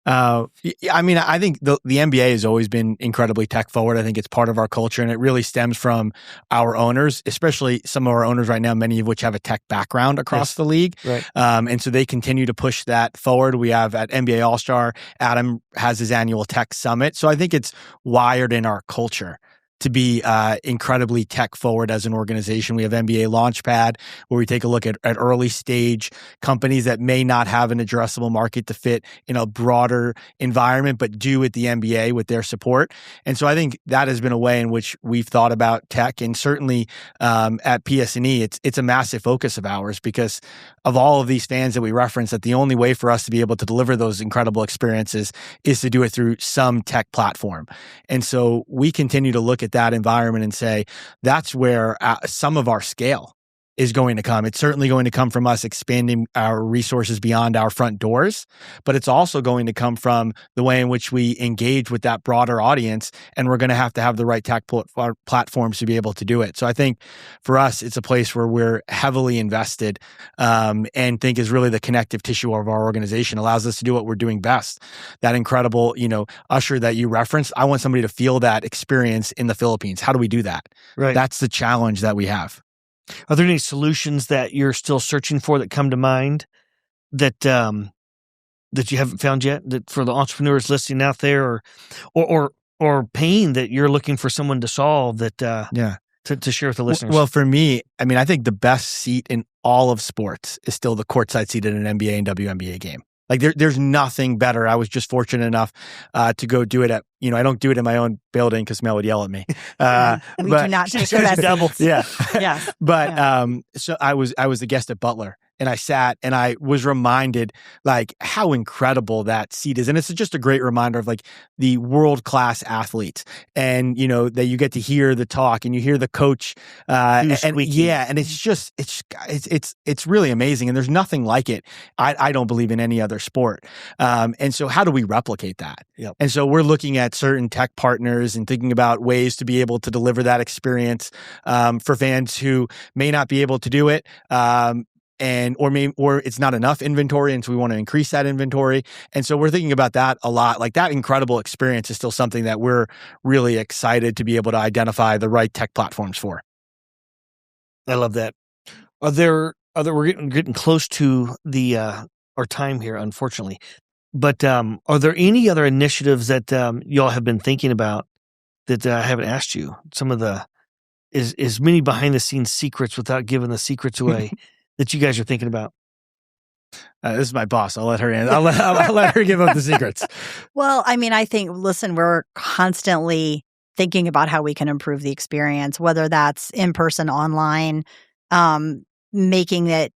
I think the NBA has always been incredibly tech forward. I think it's part of our culture, and it really stems from our owners, especially some of our owners right now, many of which have a tech background across the league. Right. And so they continue to push that forward. We have at NBA All-Star, Adam has his annual tech summit. So I think it's wired in our culture to be incredibly tech forward as an organization. We have NBA Launchpad, where we take a look at early stage companies that may not have an addressable market to fit in a broader environment, but do at the NBA with their support. And so I think that has been a way in which we've thought about tech. And certainly at PS&E, it's a massive focus of ours, because of all of these fans that we reference, that the only way for us to be able to deliver those incredible experiences is to do it through some tech platform. And so we continue to look at that environment and say, that's where some of our scale is going to come. It's certainly going to come from us expanding our resources beyond our front doors, but it's also going to come from the way in which we engage with that broader audience, and we're going to have the right tech platforms to be able to do it. So I think for us, it's a place where we're heavily invested and think is really the connective tissue of our organization, allows us to do what we're doing best. That incredible, usher that you referenced, I want somebody to feel that experience in the Philippines. How do we do that? Right. That's the challenge that we have. Are there any solutions that you're still searching for that come to mind that that you haven't found yet, that for the entrepreneurs listening out there, or pain that you're looking for someone to solve that to share with the listeners? Well, for me, I mean, I think the best seat in all of sports is still the courtside seat at an NBA and WNBA game. Like there's nothing better. I was just fortunate enough to go do it at, I don't do it in my own building because Mel would yell at me. We do not take that doubles. Yeah. Yes. But so I was a guest at Butler, and I sat and I was reminded like how incredible that seat is. And it's just a great reminder of like the world-class athletes, and that you get to hear the talk and you hear the coach. And it's just, it's really amazing. And there's nothing like it. I don't believe in any other sport. And so how do we replicate that? Yep. And so we're looking at certain tech partners and thinking about ways to be able to deliver that experience for fans who may not be able to do it. Or it's not enough inventory, and so we want to increase that inventory. And so we're thinking about that a lot. Like that incredible experience is still something that we're really excited to be able to identify the right tech platforms for. I love that. We're getting close to the our time here, unfortunately. But are there any other initiatives that y'all have been thinking about that I haven't asked you? Some of the is many behind the scenes secrets without giving the secrets away that you guys are thinking about? This is my boss. I'll let her in. I'll let her give up the secrets. Well, I mean, I think, listen, we're constantly thinking about how we can improve the experience, whether that's in person, online, making it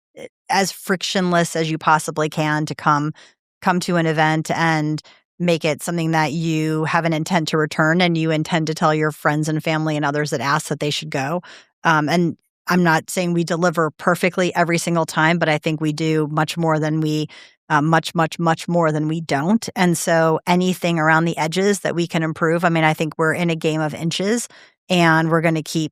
as frictionless as you possibly can to come to an event and make it something that you have an intent to return and you intend to tell your friends and family and others that ask that they should go. And I'm not saying we deliver perfectly every single time, but I think we do much more than we much more than we don't. And so anything around the edges that we can improve, I mean, I think we're in a game of inches, and we're going to keep,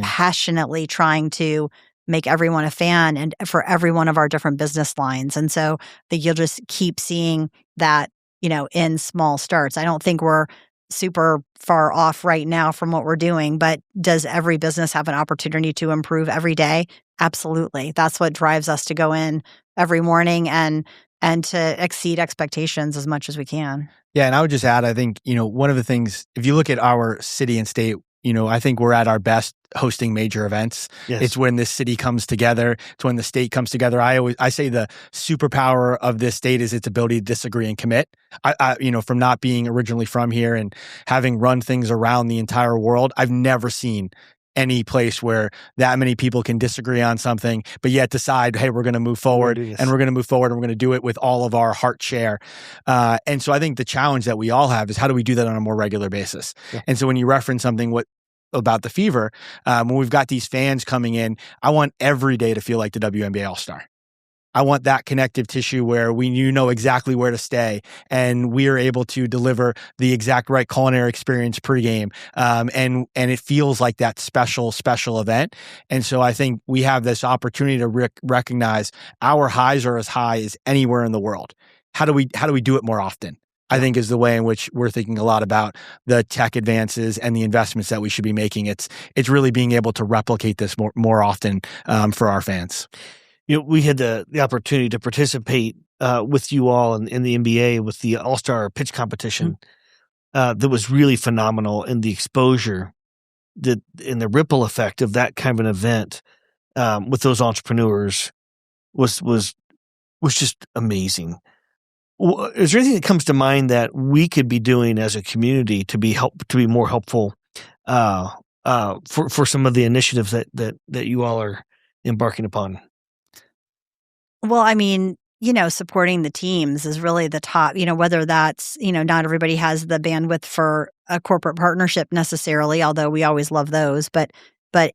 passionately trying to make everyone a fan and for every one of our different business lines. And so I think you'll just keep seeing that, in small starts. I don't think we're super far off right now from what we're doing, but does every business have an opportunity to improve every day? Absolutely. That's what drives us to go in every morning and to exceed expectations as much as we can. Yeah. And I would just add, I think, one of the things, if you look at our city and state, I think we're at our best hosting major events. Yes. It's when this city comes together. It's when the state comes together. I say the superpower of this state is its ability to disagree and commit. I from not being originally from here and having run things around the entire world, I've never seen any place where that many people can disagree on something, but yet decide, hey, we're going to move forward, and we're going to move forward, and we're going to do it with all of our heart share. And so I think the challenge that we all have is how do we do that on a more regular basis? Yeah. And so when you reference something about the Fever, when we've got these fans coming in, I want every day to feel like the WNBA All-Star. I want that connective tissue where you know exactly where to stay, and we are able to deliver the exact right culinary experience pregame, and it feels like that special event. And so I think we have this opportunity to recognize our highs are as high as anywhere in the world. How do we do it more often? I think is the way in which we're thinking a lot about the tech advances and the investments that we should be making. It's really being able to replicate this more often for our fans. We had the opportunity to participate with you all in the NBA with the All-Star pitch competition. That was really phenomenal, and the exposure and the ripple effect of that kind of an event with those entrepreneurs was just amazing. Is there anything that comes to mind that we could be doing as a community to be more helpful for some of the initiatives that you all are embarking upon? Well, I mean, supporting the teams is really the top, whether that's, not everybody has the bandwidth for a corporate partnership necessarily, although we always love those, but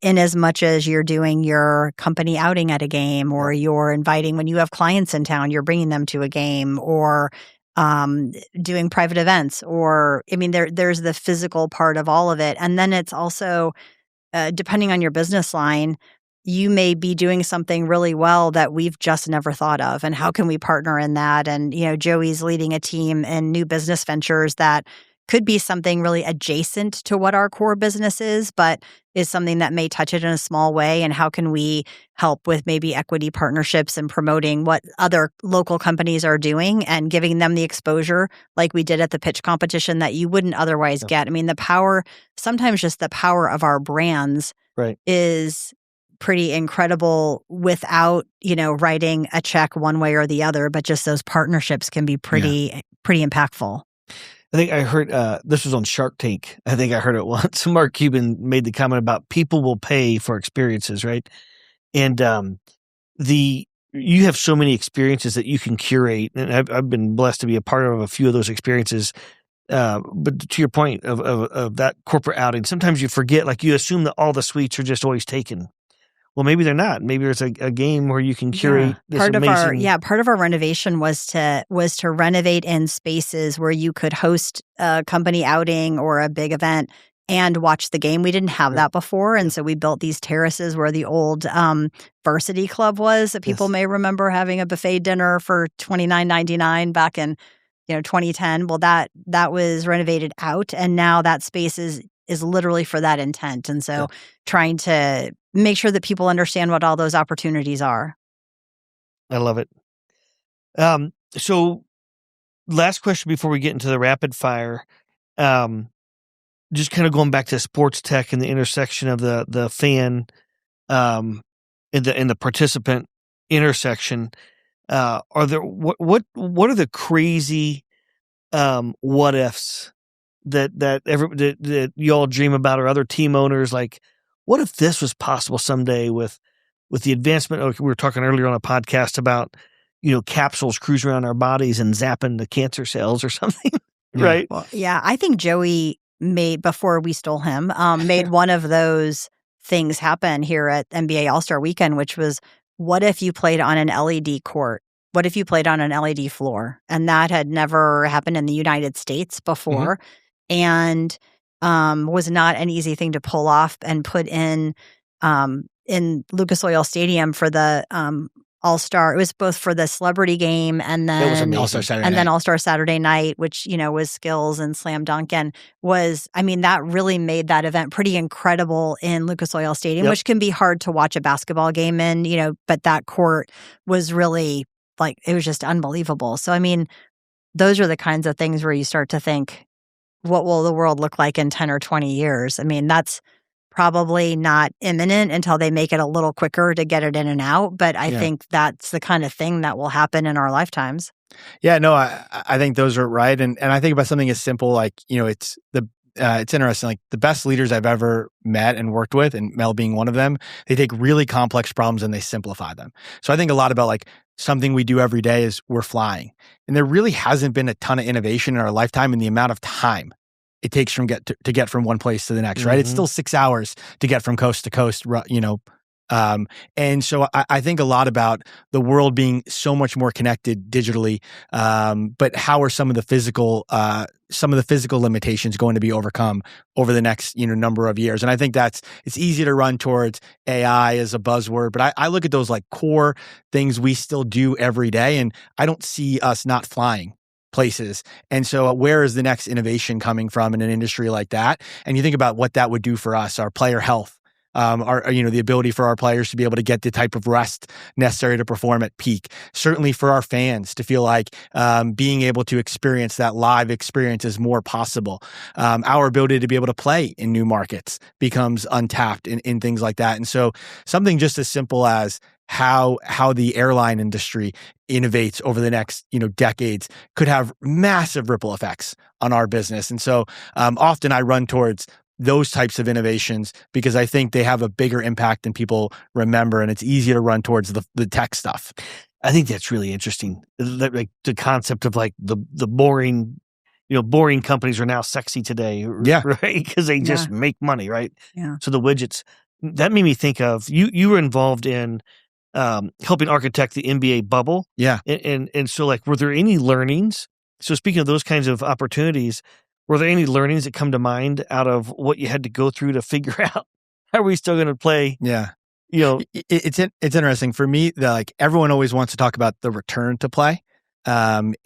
in as much as you're doing your company outing at a game, or you're inviting, when you have clients in town, you're bringing them to a game, or doing private events, or, I mean, there's the physical part of all of it. And then it's also, depending on your business line, you may be doing something really well that we've just never thought of. And how can we partner in that? And, Joey's leading a team in new business ventures that could be something really adjacent to what our core business is, but is something that may touch it in a small way. And how can we help with maybe equity partnerships and promoting what other local companies are doing and giving them the exposure like we did at the pitch competition that you wouldn't otherwise get. I mean, sometimes just the power of our brands is pretty incredible without, writing a check one way or the other, but just those partnerships can be pretty impactful. I think I heard, this was on Shark Tank. I think I heard it once. Mark Cuban made the comment about people will pay for experiences, right? And you have so many experiences that you can curate. And I've been blessed to be a part of a few of those experiences. But to your point of that corporate outing, sometimes you forget, like you assume that all the suites are just always taken. Well, maybe they're not. Maybe there's a game where you can curate this amazing. Part of our renovation was to renovate in spaces where you could host a company outing or a big event and watch the game. We didn't have that before, and so we built these terraces where the old Varsity Club was. That people may remember having a buffet dinner for $29.99 back in 2010. Well, that was renovated out, and now that space is literally for that intent. And so trying to make sure that people understand what all those opportunities are. I love it. So last question before we get into the rapid fire, just kind of going back to sports tech and the intersection of the fan and the participant intersection. Are there what are the crazy what ifs that you all dream about, or other team owners, like, what if this was possible someday with the advancement? We were talking earlier on a podcast about, capsules cruising around our bodies and zapping the cancer cells or something, right? Well, yeah, I think Joey before we stole him, made one of those things happen here at NBA All-Star Weekend, which was, what if you played on an LED court? What if you played on an LED floor? And that had never happened in the United States before. And was not an easy thing to pull off and put in Lucas Oil Stadium for the All-Star. It was both for the celebrity game and then All-Star Saturday and night. then All-Star Saturday night, which was skills and slam dunk, and that really made that event pretty incredible in Lucas Oil Stadium, which can be hard to watch a basketball game in, but that court was really it was just unbelievable. So those are the kinds of things where you start to think, what will the world look like in 10 or 20 years? That's probably not imminent until they make it a little quicker to get it in and out. But I think that's the kind of thing that will happen in our lifetimes. Yeah, no, I think those are right. And I think about something as simple like, it's interesting. Like the best leaders I've ever met and worked with, and Mel being one of them, they take really complex problems and they simplify them. So I think a lot about something we do every day is we're flying. And there really hasn't been a ton of innovation in our lifetime in the amount of time it takes to get from one place to the next, right? It's still 6 hours to get from coast to coast, and so I think a lot about the world being so much more connected digitally, but how are some of the physical limitations going to be overcome over the next number of years? And I think it's easy to run towards AI as a buzzword, but I look at those like core things we still do every day, and I don't see us not flying places. And so where is the next innovation coming from in an industry like that? And you think about what that would do for us, our player health, the ability for our players to be able to get the type of rest necessary to perform at peak. Certainly for our fans to feel like being able to experience that live experience is more possible. Our ability to be able to play in new markets becomes untapped in things like that. And so something just as simple as how the airline industry innovates over the next decades could have massive ripple effects on our business. And so often I run towards those types of innovations because I think they have a bigger impact than people remember, and it's easier to run towards the tech stuff. I think that's really interesting. Like the concept of the boring, boring companies are now sexy today, right? Because they just make money, right? Yeah. So the widgets, that made me think of you were involved in helping architect the NBA bubble. Yeah. And so were there any learnings? So speaking of those kinds of opportunities, were there any learnings that come to mind out of what you had to go through to figure out how are we still going to play? Yeah. It's interesting for me that everyone always wants to talk about the return to play. And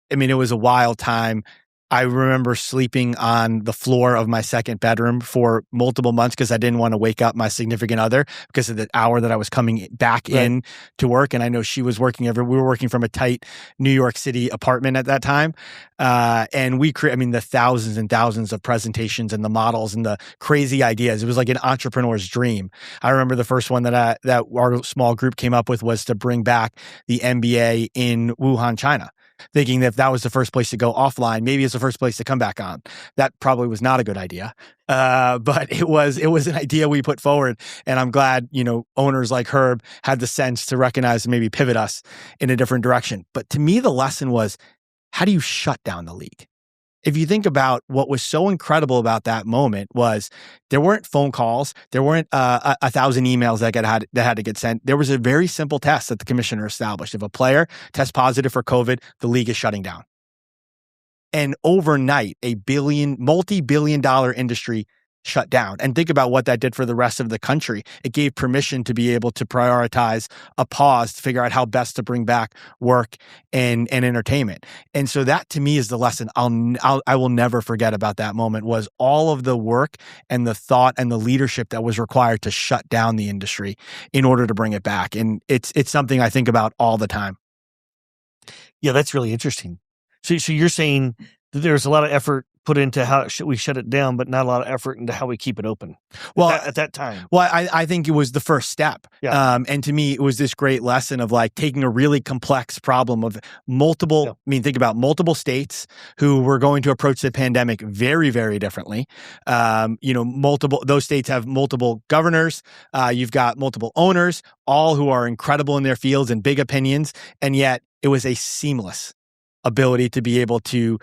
it was a wild time. I remember sleeping on the floor of my second bedroom for multiple months because I didn't want to wake up my significant other because of the hour that I was coming back in to work. And I know she was working we were working from a tight New York City apartment at that time. And the thousands and thousands of presentations and the models and the crazy ideas. It was like an entrepreneur's dream. I remember the first one that our small group came up with was to bring back the MBA in Wuhan, China. Thinking that if that was the first place to go offline, maybe it's the first place to come back on. That probably was not a good idea. But it was an idea we put forward. And I'm glad, owners like Herb had the sense to recognize and maybe pivot us in a different direction. But to me, the lesson was, how do you shut down the league? If you think about what was so incredible about that moment was there weren't phone calls, there weren't 1,000 emails that had to get sent. There was a very simple test that the commissioner established. If a player tests positive for COVID, the league is shutting down. And overnight, a multi-billion-dollar industry shut down. And think about what that did for the rest of the country. It gave permission to be able to prioritize a pause to figure out how best to bring back work and entertainment. And so that to me is the lesson I will never forget about that moment, was all of the work and the thought and the leadership that was required to shut down the industry in order to bring it back. And it's something I think about all the time. Yeah, that's really interesting. So you're saying that there's a lot of effort put into how we shut it down, but not a lot of effort into how we keep it open. Well, at that time. Well, I think it was the first step. Yeah. And to me, it was this great lesson of like taking a really complex problem of multiple, think about multiple states who were going to approach the pandemic very, very differently. Those states have multiple governors. You've got multiple owners, all who are incredible in their fields and big opinions. And yet it was a seamless ability to be able to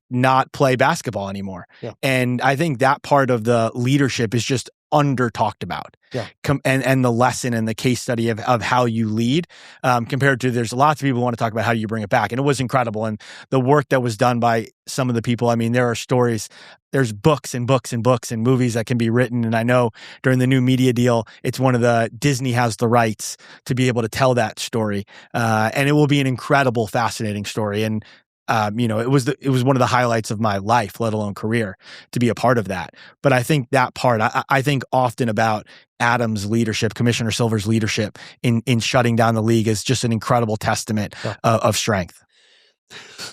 not play basketball anymore. Yeah. And I think that part of the leadership is just under talked about. Yeah. And the lesson and the case study of how you lead compared to there's lots of people who want to talk about how do you bring it back. And it was incredible. And the work that was done by some of the people, there are stories, there's books and books and books and movies that can be written. And I know during the new media deal, it's one of the Disney has the rights to be able to tell that story. And it will be an incredible, fascinating story. And it was one of the highlights of my life, let alone career, to be a part of that. But I think that part, I think often about Adam's leadership, Commissioner Silver's leadership in shutting down the league is just an incredible testament of strength.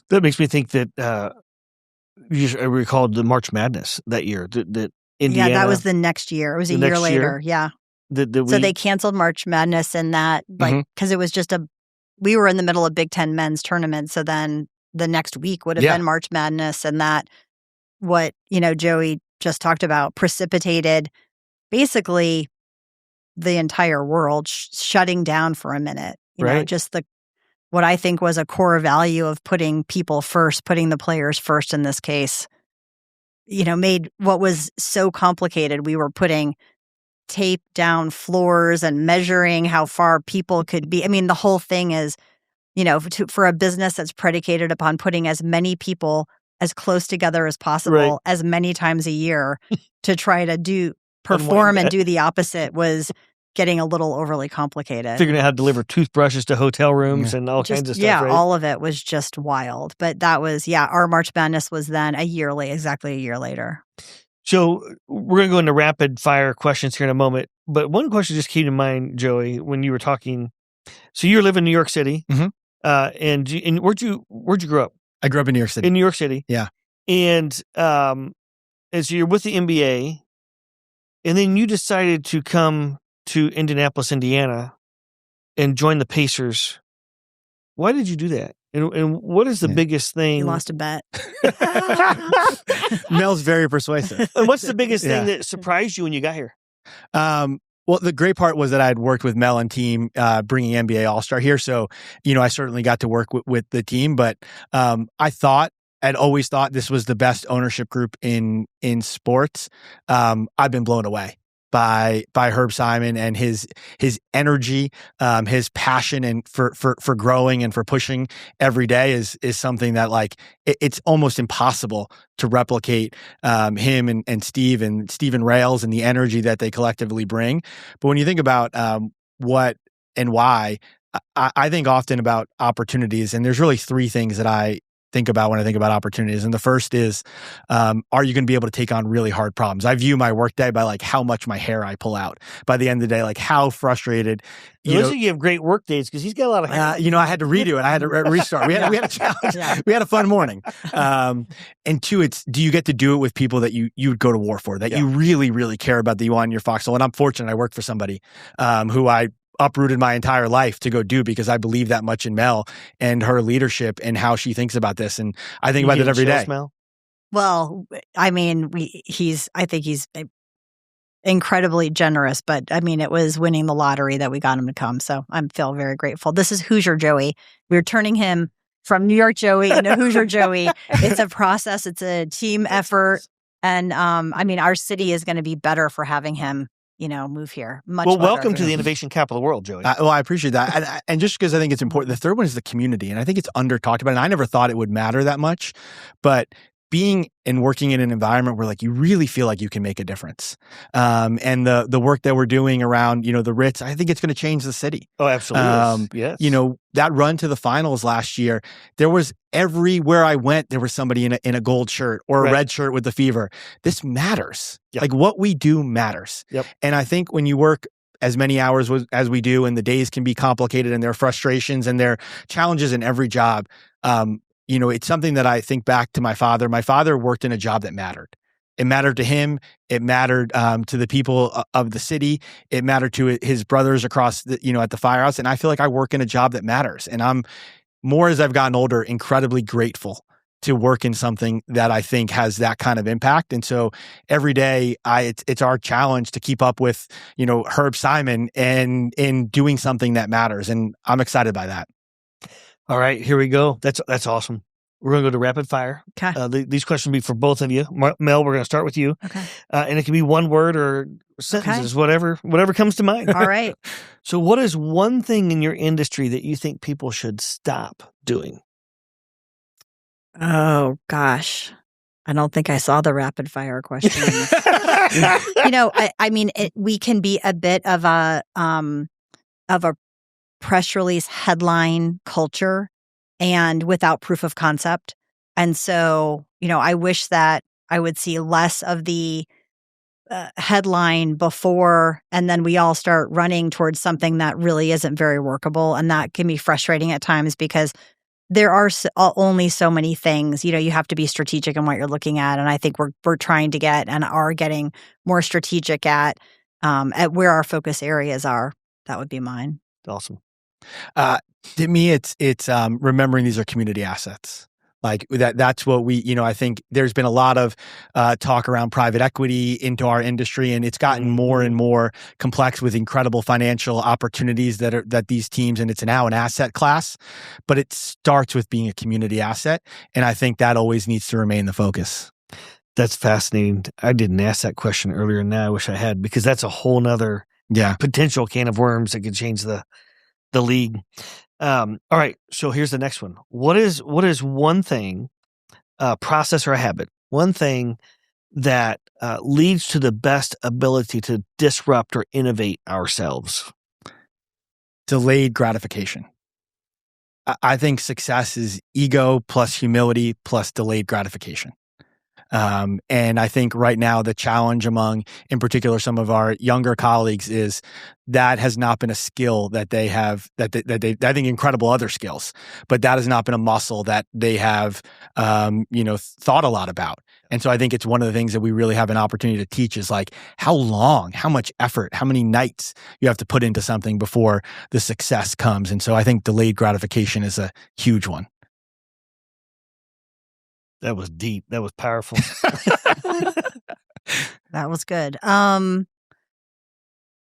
That makes me think that I recalled the March Madness that year. That Indiana, that was the next year. It was a year later. Yeah. So they canceled March Madness in that, because it was just we were in the middle of Big Ten men's tournament. So then the next week would have been March Madness, and that what, Joey just talked about precipitated basically the entire world shutting down for a minute. Just what I think was a core value of putting people first, putting the players first in this case, made what was so complicated. We were putting tape down floors and measuring how far people could be. The whole thing is, for a business that's predicated upon putting as many people as close together as possible, as many times a year to try to perform and do the opposite was getting a little overly complicated. Figuring out how to deliver toothbrushes to hotel rooms and all kinds of stuff. Yeah, all of it was just wild. But that was, our March Madness was then exactly a year later. So we're going to go into rapid fire questions here in a moment. But one question just came to mind, Joey, when you were talking. So you live in New York City. Mm-hmm. And where'd you grow up? I grew up in New York City. In New York City. Yeah. And so you're with the NBA, and then you decided to come to Indianapolis, Indiana, and join the Pacers. Why did you do that? And what is the biggest thing? You lost a bet. Mel's very persuasive. And what's the biggest thing that surprised you when you got here? Well, the great part was that I had worked with Mel and team bringing NBA All-Star here. So, I certainly got to work with the team. But I'd always thought this was the best ownership group in sports. I've been blown away by Herb Simon and his energy, his passion and for growing and for pushing every day is something that it's almost impossible to replicate him and Stephen Rails and the energy that they collectively bring. But when you think about what and why, I think often about opportunities, and there's really three things that I think about when I think about opportunities. And the first is, are you going to be able to take on really hard problems? I view my workday by like how much my hair I pull out. By the end of the day, like how frustrated. You have great work days because he's got a lot of hair. I had to redo it. I had to restart. We had a challenge. Yeah. We had a fun morning. And two, it's, do you get to do it with people that you would go to war for, that you really, really care about, that you want in your foxhole? And I'm fortunate I work for somebody who I uprooted my entire life to go do, because I believe that much in Mel and her leadership and how she thinks about this. And I think about it every day. Mel? Well, I mean, I think he's incredibly generous, but I mean, it was winning the lottery that we got him to come. So I feel very grateful. This is Hoosier Joey. We're turning him from New York Joey into Hoosier Joey. It's a process. It's a team effort. And I mean, our city is going to be better for having him, move here. Well, welcome to the innovation capital of the world, Joey. I appreciate that. And just because I think it's important, the third one is the community. And I think it's under talked about. And I never thought it would matter that much, but being and working in an environment where like you really feel like you can make a difference. And the work that we're doing around, the Ritz, I think it's going to change the city. Oh, absolutely. Yes. That run to the finals last year, there was everywhere I went, there was somebody in a gold shirt or a red shirt with the Fever. This matters. Yep. Like what we do matters. Yep. And I think when you work as many hours as we do, and the days can be complicated and there are frustrations and there are challenges in every job, it's something that I think back to my father. My father worked in a job that mattered. It mattered to him. It mattered to the people of the city. It mattered to his brothers across at the firehouse. And I feel like I work in a job that matters. And I'm more, as I've gotten older, incredibly grateful to work in something that I think has that kind of impact. And so every day it's our challenge to keep up with, Herb Simon and in doing something that matters. And I'm excited by that. All right, here we go. That's awesome. We're going to go to rapid fire. Okay. These questions will be for both of you. Mel, we're going to start with you. Okay. And it can be one word or sentences, whatever comes to mind. All right. So what is one thing in your industry that you think people should stop doing? Oh, gosh. I don't think I saw the rapid fire questions. We can be a bit of a press release headline culture and without proof of concept. And so, I wish that I would see less of the headline before, and then we all start running towards something that really isn't very workable. And that can be frustrating at times because there are only so many things, you have to be strategic in what you're looking at. And I think we're trying to get and are getting more strategic at where our focus areas are. That would be mine. Awesome. To me, it's remembering these are community assets. Like that's what I think there's been a lot of talk around private equity into our industry, and it's gotten more and more complex with incredible financial opportunities that these teams, and it's now an asset class, but it starts with being a community asset. And I think that always needs to remain the focus. That's fascinating. I didn't ask that question earlier, and now I wish I had, because that's a whole nother potential can of worms that could change the league. All right. So here's the next one. What is one thing, process or a habit, one thing that leads to the best ability to disrupt or innovate ourselves? Delayed gratification. I think success is ego plus humility plus delayed gratification. And I think right now the challenge among, in particular, some of our younger colleagues is that has not been a skill that they have, I think incredible other skills, but that has not been a muscle that they have, thought a lot about. And so I think it's one of the things that we really have an opportunity to teach is like how long, how much effort, how many nights you have to put into something before the success comes. And so I think delayed gratification is a huge one. That was deep. That was powerful. That was good.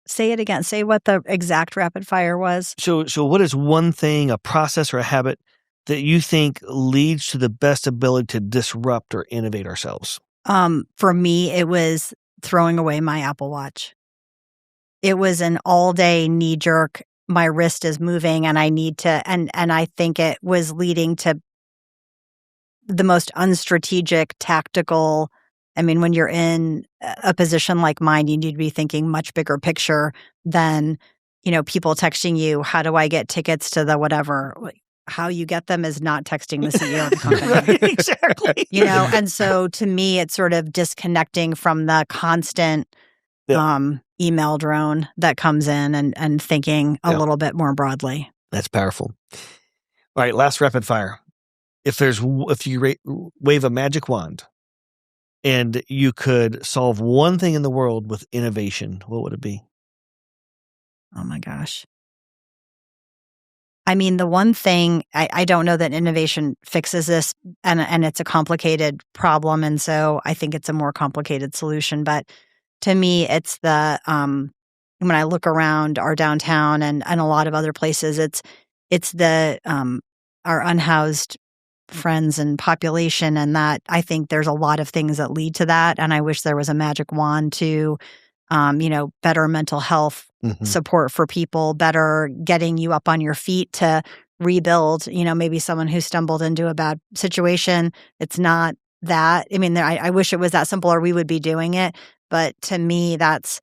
Say it again. Say what the exact rapid fire was. So what is one thing, a process or a habit that you think leads to the best ability to disrupt or innovate ourselves? For me, it was throwing away my Apple Watch. It was an all-day knee-jerk, my wrist is moving and I need to, and I think it was leading to the most unstrategic, tactical. I mean, when you're in a position like mine, you need to be thinking much bigger picture than, people texting you, how do I get tickets to the whatever? how you get them is not texting the CEO of the company. Right, exactly. And so to me, it's sort of disconnecting from the constant email drone that comes in and thinking a little bit more broadly. That's powerful. All right, last rapid fire. If you wave a magic wand and you could solve one thing in the world with innovation, what would it be? Oh my gosh. I mean, the one thing, I don't know that innovation fixes this, and it's a complicated problem, and so I think it's a more complicated solution. But to me, it's when I look around our downtown and a lot of other places, it's the our unhoused friends and population, and that I think there's a lot of things that lead to that, and I wish there was a magic wand to better mental health support for people, better getting you up on your feet to rebuild, maybe someone who stumbled into a bad situation. It's not that. I mean, I wish it was that simple or we would be doing it. But to me, that's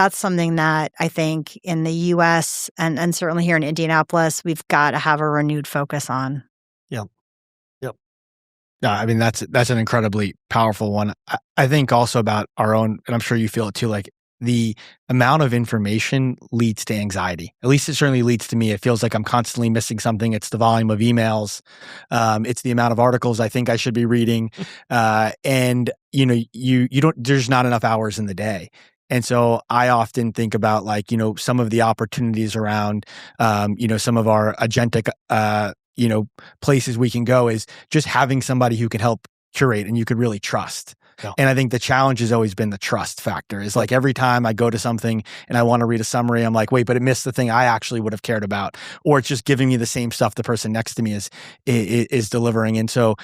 something that I think in the U.S. and certainly here in Indianapolis, we've got to have a renewed focus on. Yeah, I mean, that's an incredibly powerful one. I think also about our own, and I'm sure you feel it too, like the amount of information leads to anxiety. At least it certainly leads to me. It feels like I'm constantly missing something. It's the volume of emails. It's the amount of articles I think I should be reading. And you don't, there's not enough hours in the day. And so I often think about some of the opportunities around, some of our agentic, places we can go is just having somebody who can help curate and you could really trust. Yeah. And I think the challenge has always been the trust factor. Is like every time I go to something and I want to read a summary, I'm like, wait, but it missed the thing I actually would have cared about, or it's just giving me the same stuff the person next to me is delivering. And so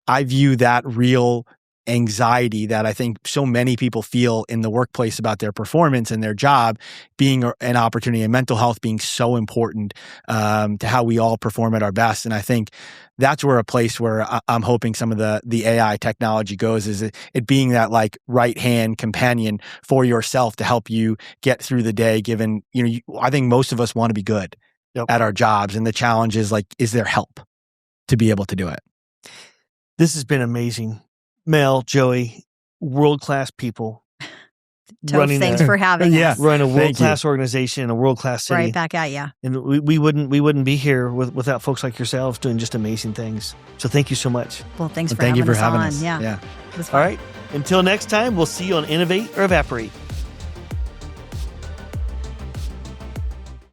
I view that real anxiety that I think so many people feel in the workplace about their performance and their job being an opportunity, and mental health being so important to how we all perform at our best. And I think that's where a place where I'm hoping some of the AI technology goes, is it being that right-hand companion for yourself to help you get through the day, given, I think most of us want to be good at our jobs. And the challenge is is there help to be able to do it? This has been amazing. Mel, Joey, world-class people. Toph, thanks for having us. Running a world-class organization in a world-class city. Right back at you. And we wouldn't be here without folks like yourselves doing just amazing things. So thank you so much. Well, thank you for having us. Yeah. It was fun. All right. Until next time, we'll see you on Innovate or Evaporate.